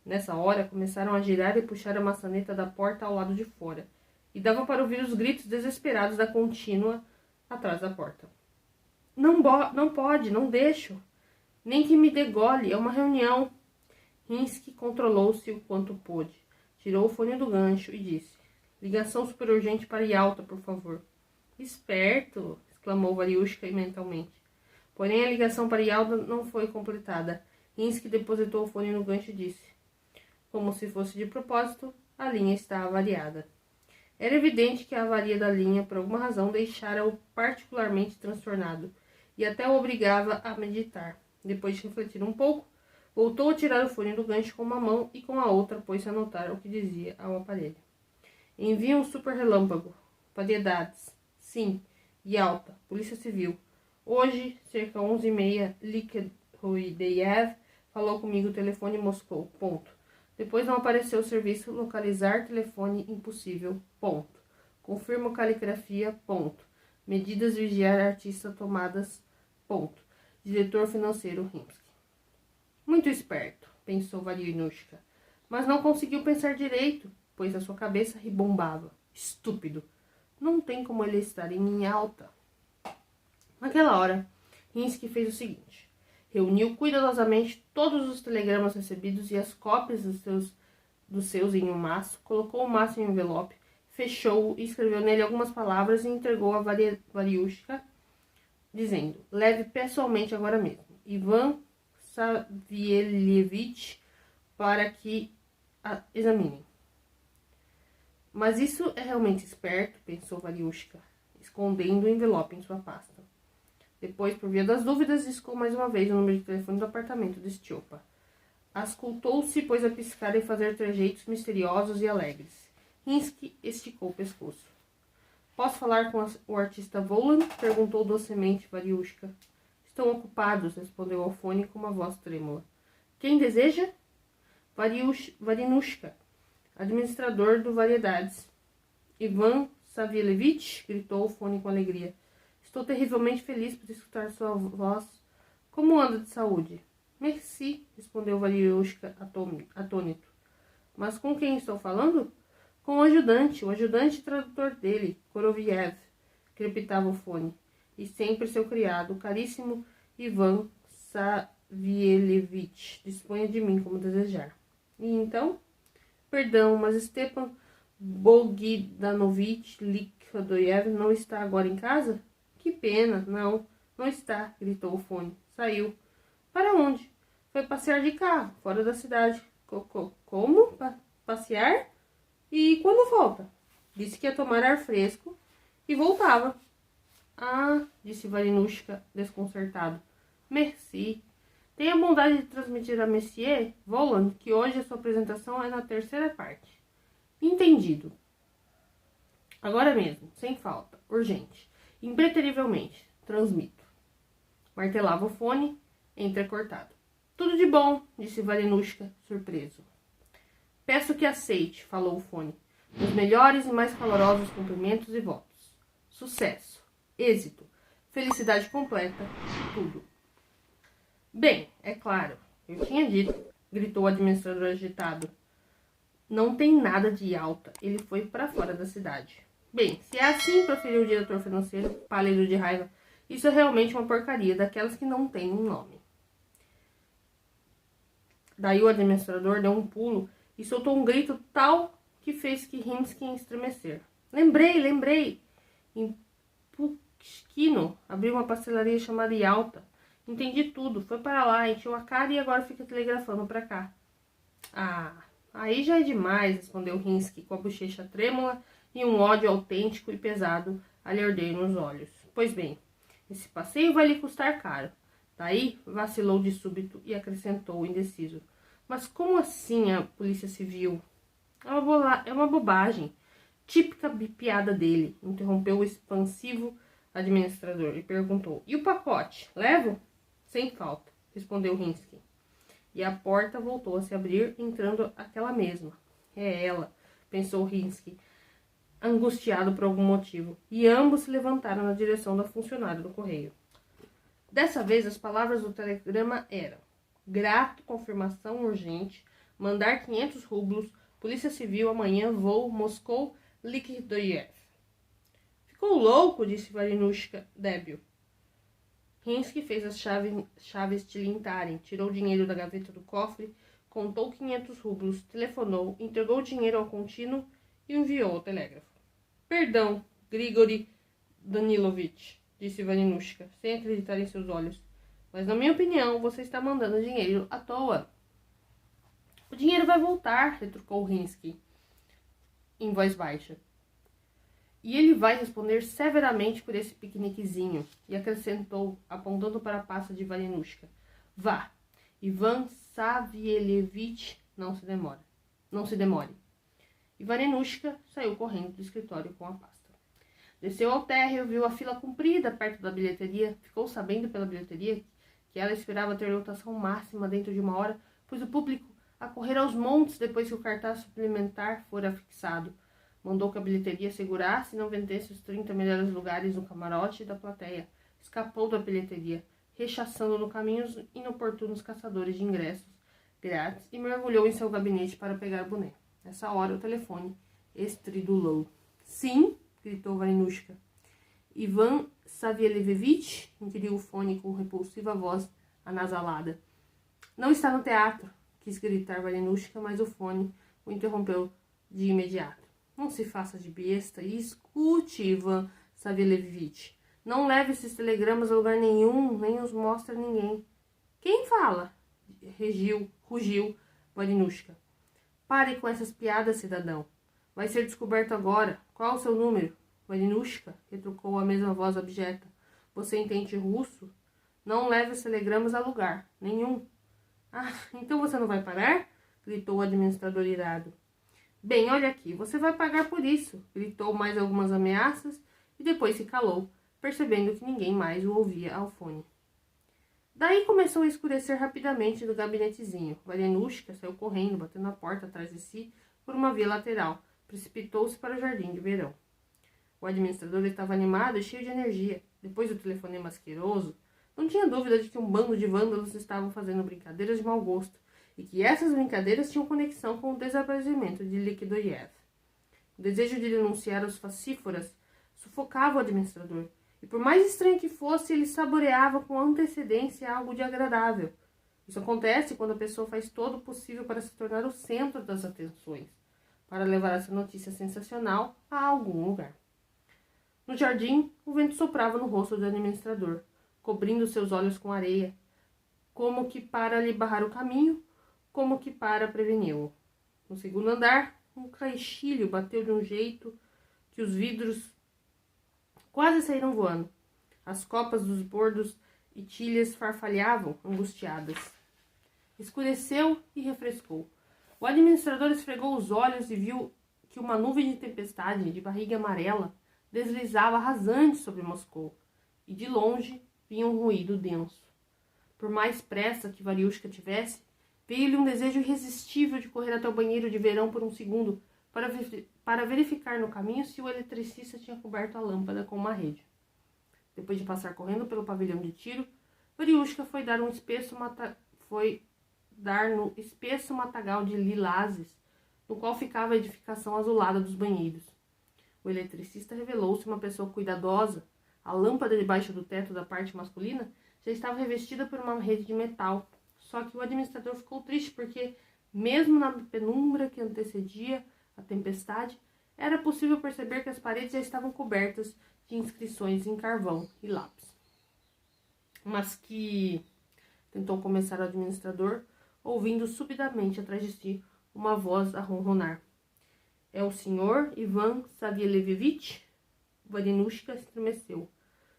Nessa hora, começaram a girar e puxar a maçaneta da porta ao lado de fora, e dava para ouvir os gritos desesperados da contínua atrás da porta. Não pode, não deixo. Nem que me degole, é uma reunião. Rinsky controlou-se o quanto pôde. Tirou o fone do gancho e disse: ligação super urgente para Yalta, por favor. Esperto, exclamou Variushka mentalmente. Porém, a ligação para Yalta não foi completada. Rinsky depositou o fone no gancho e disse, como se fosse de propósito, a linha está avariada. Era evidente que a avaria da linha, por alguma razão, deixara-o particularmente transtornado e até o obrigava a meditar. Depois de refletir um pouco, voltou a tirar o fone do gancho com uma mão e com a outra pôs-se a anotar o que dizia ao aparelho. Envia um super relâmpago. Variedades. Sim. Yalta. Polícia Civil. Hoje, cerca de 11h30, Likhoideyev falou comigo no telefone em Moscou. Ponto. Depois não apareceu o serviço localizar telefone impossível. Ponto. Confirmo caligrafia. Ponto. Medidas vigiar artista tomadas. Ponto. Diretor financeiro Rinsky. Muito esperto, pensou Variushka, mas não conseguiu pensar direito, pois a sua cabeça ribombava. Estúpido. Não tem como ele estar em Yalta. Naquela hora, Rinsky fez o seguinte. Reuniu cuidadosamente todos os telegramas recebidos e as cópias dos seus em um maço, colocou o maço em um envelope, fechou-o e escreveu nele algumas palavras e entregou a Variushka, dizendo, leve pessoalmente agora mesmo, Ivan Savielievich, para que a examinem. Mas isso é realmente esperto, pensou Variushka, escondendo o envelope em sua pasta. Depois, por via das dúvidas, discou mais uma vez o número de telefone do apartamento de Estiopa. Auscultou-se e pôs a piscar e fazer trejeitos misteriosos e alegres. Rinsky esticou o pescoço. Posso falar com o artista Volan? Perguntou docemente Variushka. Estão ocupados, respondeu ao fone com uma voz trêmula. Quem deseja? Varinushka, administrador do Variedades. Ivan Savielevich, gritou o fone com alegria. Estou terrivelmente feliz por escutar sua voz. Como anda de saúde? Merci, respondeu Variushka atônito. Mas com quem estou falando? Com o ajudante tradutor dele, Koroviev, crepitava o fone. e sempre seu criado, o caríssimo Ivan Savielevich. Disponha de mim como desejar. E então, perdão, mas Stepan Bogdanovich Likhodoyev não está agora em casa? Que pena, não está, gritou o fone. Saiu. Para onde? Foi passear de carro, fora da cidade. Como? Passear? E quando volta? Disse que ia tomar ar fresco e voltava. Ah, disse Varinushka, desconcertado. Merci. Tenha a bondade de transmitir a Monsieur Voland que hoje a sua apresentação é na terceira parte. Entendido. Agora mesmo, sem falta, urgente, impreterivelmente, transmito. Martelava o fone, entrecortado. Tudo de bom, disse Varinushka, surpreso. Peço que aceite, falou o fone, os melhores e mais calorosos cumprimentos e votos. Sucesso, êxito, felicidade completa, tudo. Bem, é claro, eu tinha dito, gritou o administrador agitado. Não tem nada de alta, ele foi para fora da cidade. Bem, se é assim, proferiu o diretor financeiro, pálido de raiva, isso é realmente uma porcaria, daquelas que não tem um nome. Daí o administrador deu um pulo e soltou um grito tal que fez Rimsky estremecer. Lembrei! Em Pushkino abriu uma pastelaria chamada Yalta. Entendi tudo, foi para lá, encheu a cara e agora fica telegrafando para cá. Ah, aí já é demais, respondeu Rimsky com a bochecha trêmula e um ódio autêntico e pesado a lhe arder nos olhos. Pois bem, esse passeio vai lhe custar caro. Daí vacilou de súbito e acrescentou indeciso. Mas como assim a polícia civil? É uma bobagem. Típica piada dele, interrompeu o expansivo administrador e perguntou. E o pacote? Levo? Sem falta, respondeu Rimsky. E a porta voltou a se abrir, entrando aquela mesma. É ela, pensou Rimsky, angustiado por algum motivo, e ambos se levantaram na direção da funcionária do correio. Dessa vez, as palavras do telegrama eram: grato, confirmação urgente, mandar 500 rublos, polícia civil, amanhã, voo, Moscou, Likhodoyev. Ficou louco, disse Varinushka, débil. Rimsky fez as chaves tilintarem, tirou o dinheiro da gaveta do cofre, contou 500 rublos, telefonou, entregou o dinheiro ao contínuo e enviou o telégrafo. Perdão, Grigori Danilovich, disse Varinushka, sem acreditar em seus olhos. Mas, na minha opinião, você está mandando dinheiro à toa. O dinheiro vai voltar, retrucou Rimsky, em voz baixa. E ele vai responder severamente por esse piqueniquezinho. E acrescentou, apontando para a pasta de Varinushka. Vá, Ivan Savielevich, não se demore. E Varinushka saiu correndo do escritório com a pasta. Desceu ao térreo, viu a fila comprida perto da bilheteria, ficou sabendo pela bilheteria que ela esperava ter lotação máxima dentro de 1 hora, pois o público a correr aos montes depois que o cartaz suplementar fora fixado. Mandou que a bilheteria segurasse e não vendesse os 30 melhores lugares no camarote da plateia. Escapou da bilheteria, rechaçando no caminho os inoportunos caçadores de ingressos grátis e mergulhou em seu gabinete para pegar o boné. Nessa hora, o telefone estridulou. Sim, gritou Varinushka. Ivan Savielevich, inquiriu o fone com repulsiva voz anasalada. Não está no teatro, quis gritar Varinushka, mas o fone o interrompeu de imediato. Não se faça de besta e escute, Ivan Savielevich. Não leve esses telegramas a lugar nenhum, nem os mostre a ninguém. Quem fala? Rugiu Varinushka. Pare com essas piadas, cidadão. Vai ser descoberto agora. Qual o seu número? Varinushka, retrucou a mesma voz abjeta. Você entende russo? Não leve os telegramas a lugar nenhum. Ah, então você não vai parar? Gritou o administrador irado. Bem, olha aqui, você vai pagar por isso, gritou mais algumas ameaças e depois se calou, percebendo que ninguém mais o ouvia ao fone. Daí começou a escurecer rapidamente no gabinetezinho. Varinushka saiu correndo, batendo a porta atrás de si por uma via lateral. Precipitou-se para o jardim de verão. O administrador estava animado e cheio de energia. Depois do telefonema asqueroso, não tinha dúvida de que um bando de vândalos estavam fazendo brincadeiras de mau gosto e que essas brincadeiras tinham conexão com o desaparecimento de Likhodoyev. O desejo de denunciar os facíforas sufocava o administrador E por mais estranho que fosse, ele saboreava com antecedência algo de agradável. Isso acontece quando a pessoa faz todo o possível para se tornar o centro das atenções, para levar essa notícia sensacional a algum lugar. No jardim, o vento soprava no rosto do administrador, cobrindo seus olhos com areia, como que para lhe barrar o caminho, como que para preveni-lo. No segundo andar, um caixilho bateu de um jeito que os vidros quase saíram voando. As copas dos bordos e tilhas farfalhavam, angustiadas. Escureceu e refrescou. O administrador esfregou os olhos e viu que uma nuvem de tempestade, de barriga amarela, deslizava rasante sobre Moscou, e de longe vinha um ruído denso. Por mais pressa que Variushka tivesse, veio-lhe um desejo irresistível de correr até o banheiro de verão por um segundo para verificar no caminho se o eletricista tinha coberto a lâmpada com uma rede. Depois de passar correndo pelo pavilhão de tiro, Variushka foi dar no espesso matagal de lilazes, no qual ficava a edificação azulada dos banheiros. O eletricista revelou-se uma pessoa cuidadosa. A lâmpada debaixo do teto da parte masculina já estava revestida por uma rede de metal. Só que o administrador ficou triste porque, mesmo na penumbra que antecedia a tempestade, era possível perceber que as paredes já estavam cobertas de inscrições em carvão e lápis. Mas que... tentou começar o administrador, ouvindo subitamente atrás de si uma voz a ronronar. É o senhor Ivan Savielevich? Varinushka estremeceu.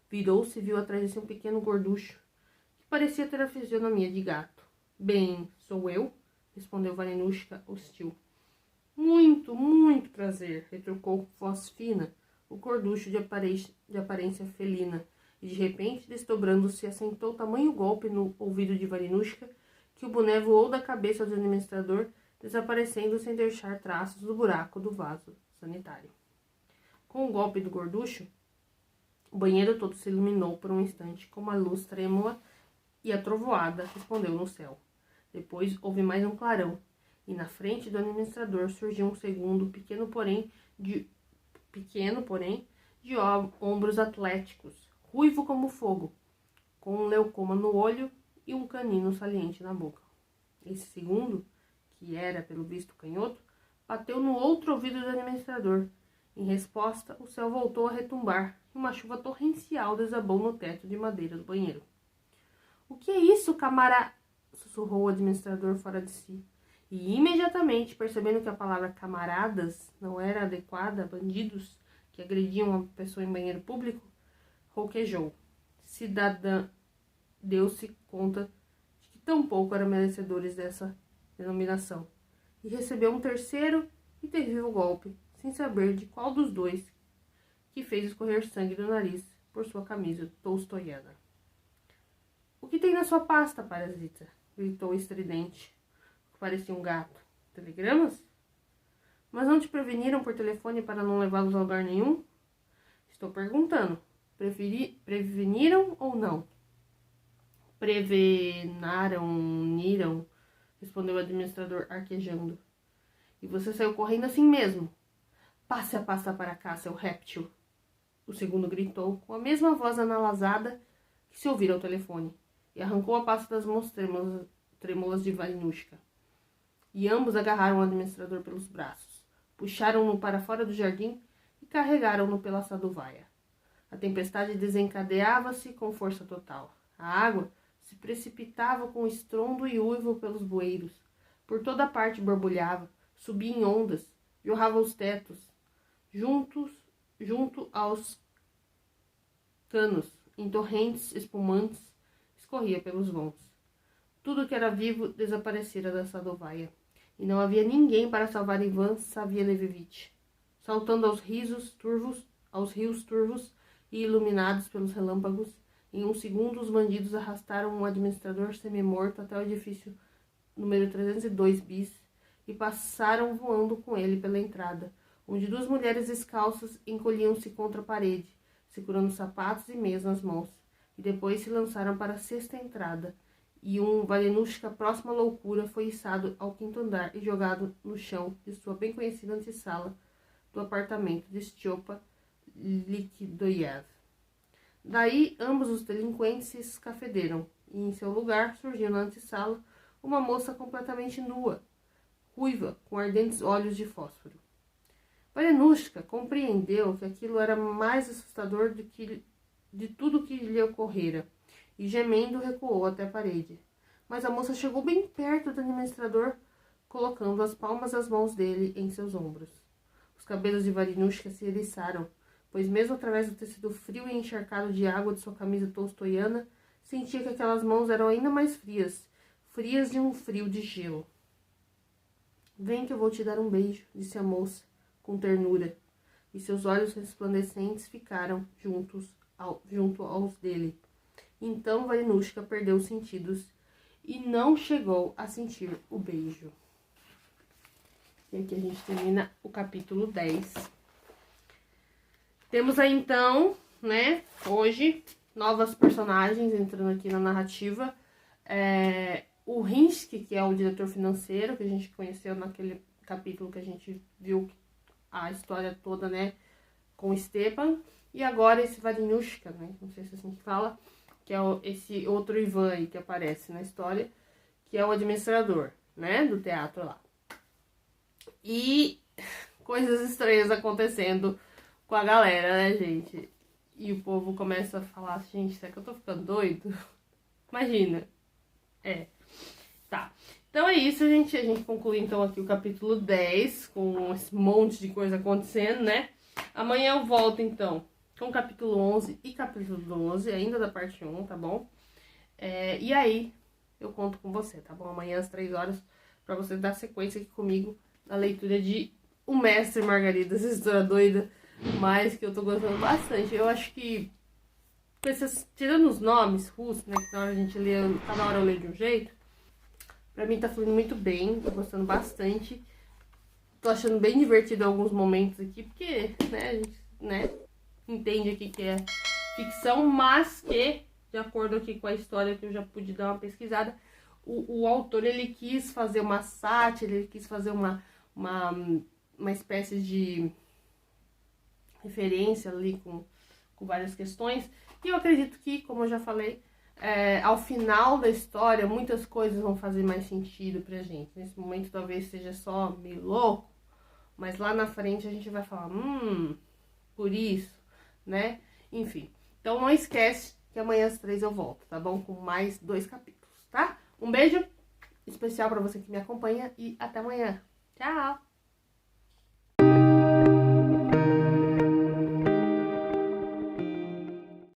Virou-se e viu atrás de si um pequeno gorducho, que parecia ter a fisionomia de gato. Bem, sou eu, respondeu Varinushka hostil. Muito prazer, retrucou com voz fina o gorducho de aparência felina, e de repente, desdobrando-se, assentou tamanho golpe no ouvido de Varinushka que o boné voou da cabeça do administrador, desaparecendo sem deixar traços do buraco do vaso sanitário. Com o golpe do gorducho, o banheiro todo se iluminou por um instante com uma luz trêmula e a trovoada respondeu no céu. Depois houve mais um clarão, e na frente do administrador surgiu um segundo, pequeno porém de ombros atléticos, ruivo como fogo, com um leucoma no olho e um canino saliente na boca. Esse segundo, que era, pelo visto, canhoto, bateu no outro ouvido do administrador. Em resposta, o céu voltou a retumbar e uma chuva torrencial desabou no teto de madeira do banheiro. — O que é isso, camarada? Sussurrou o administrador fora de si. E imediatamente, percebendo que a palavra camaradas não era adequada a bandidos que agrediam uma pessoa em banheiro público, rouquejou. Cidadã deu-se conta de que tampouco eram merecedores dessa denominação, e recebeu um terceiro e terrível golpe, sem saber de qual dos dois, que fez escorrer sangue do nariz por sua camisa tolstoiana. — O que tem na sua pasta, parasita? Gritou estridente, que parecia um gato. — Telegramas? Mas não te preveniram por telefone para não levá-los a lugar nenhum? Estou perguntando. Preveniram ou não? Niram, respondeu o administrador arquejando. E você saiu correndo assim mesmo? Passe a pasta para cá, seu réptil. O segundo gritou, com a mesma voz analasada que se ouvira ao telefone, e arrancou a pasta das mãos trêmulas de Varinushka. E ambos agarraram o administrador pelos braços, puxaram-no para fora do jardim e carregaram-no pela sadovaia. A tempestade desencadeava-se com força total. A água se precipitava com estrondo e uivo pelos bueiros. Por toda parte borbulhava, subia em ondas, jorrava os tetos, junto aos canos, em torrentes espumantes, escorria pelos vãos. Tudo que era vivo desaparecera da sadovaia, e não havia ninguém para salvar Ivan Savielevich. Saltando aos rios turvos e iluminados pelos relâmpagos, em um segundo os bandidos arrastaram um administrador semi-morto até o edifício número 302 bis e passaram voando com ele pela entrada, onde duas mulheres descalças encolhiam-se contra a parede, segurando sapatos e meias nas mãos, e depois se lançaram para a sexta entrada, e um Varinushka próximo à loucura foi içado ao quinto andar e jogado no chão de sua bem conhecida antessala do apartamento de Styopa Likdoyev. Daí, ambos os delinquentes se escafederam, e em seu lugar surgiu na antessala uma moça completamente nua, ruiva, com ardentes olhos de fósforo. Marianushka compreendeu que aquilo era mais assustador do que de tudo que lhe ocorrera, e gemendo recuou até a parede. Mas a moça chegou bem perto do administrador, colocando as palmas das mãos dele em seus ombros. Os cabelos de Marianushka se eriçaram, pois mesmo através do tecido frio e encharcado de água de sua camisa tolstoiana, sentia que aquelas mãos eram ainda mais frias, frias de um frio de gelo. Vem que eu vou te dar um beijo, disse a moça, com ternura, e seus olhos resplandecentes ficaram junto aos dele. Então Marianushka perdeu os sentidos e não chegou a sentir o beijo. E aqui a gente termina o capítulo 10. Temos aí então, né, hoje, novas personagens entrando aqui na narrativa. O Rinsky, que é o diretor financeiro, que a gente conheceu naquele capítulo que a gente viu a história toda, né, com o Stepan. E agora esse Varinushka, né, não sei se é assim que fala, que é esse outro Ivan aí que aparece na história, que é o administrador, né, do teatro lá. E coisas estranhas acontecendo com a galera, né, gente? E o povo começa a falar, gente, será que eu tô ficando doido? Imagina. Tá. Então é isso, gente. A gente conclui então aqui o capítulo 10, com esse monte de coisa acontecendo, né? Amanhã eu volto então com o capítulo 11 e capítulo 12, ainda da parte 1, tá bom? E aí eu conto com você, tá bom? Amanhã às 3 horas, pra você dar sequência aqui comigo na leitura de O Mestre Margarida, essa história doida, mas que eu tô gostando bastante. Eu acho que, tirando os nomes russos, né, que na hora a gente lê, cada hora eu leio de um jeito, pra mim tá fluindo muito bem, tô gostando bastante. Tô achando bem divertido alguns momentos aqui, porque, né, a gente, né, entende aqui que é ficção, mas que, de acordo aqui com a história que eu já pude dar uma pesquisada, o autor, ele quis fazer uma sátira, ele quis fazer uma espécie de referência ali com várias questões. E eu acredito que, como eu já falei, ao final da história, muitas coisas vão fazer mais sentido pra gente. Nesse momento talvez seja só meio louco, mas lá na frente a gente vai falar, por isso, né? Enfim, então não esquece que amanhã às 3 eu volto, tá bom? Com mais 2 capítulos, tá? Um beijo especial pra você que me acompanha e até amanhã. Tchau!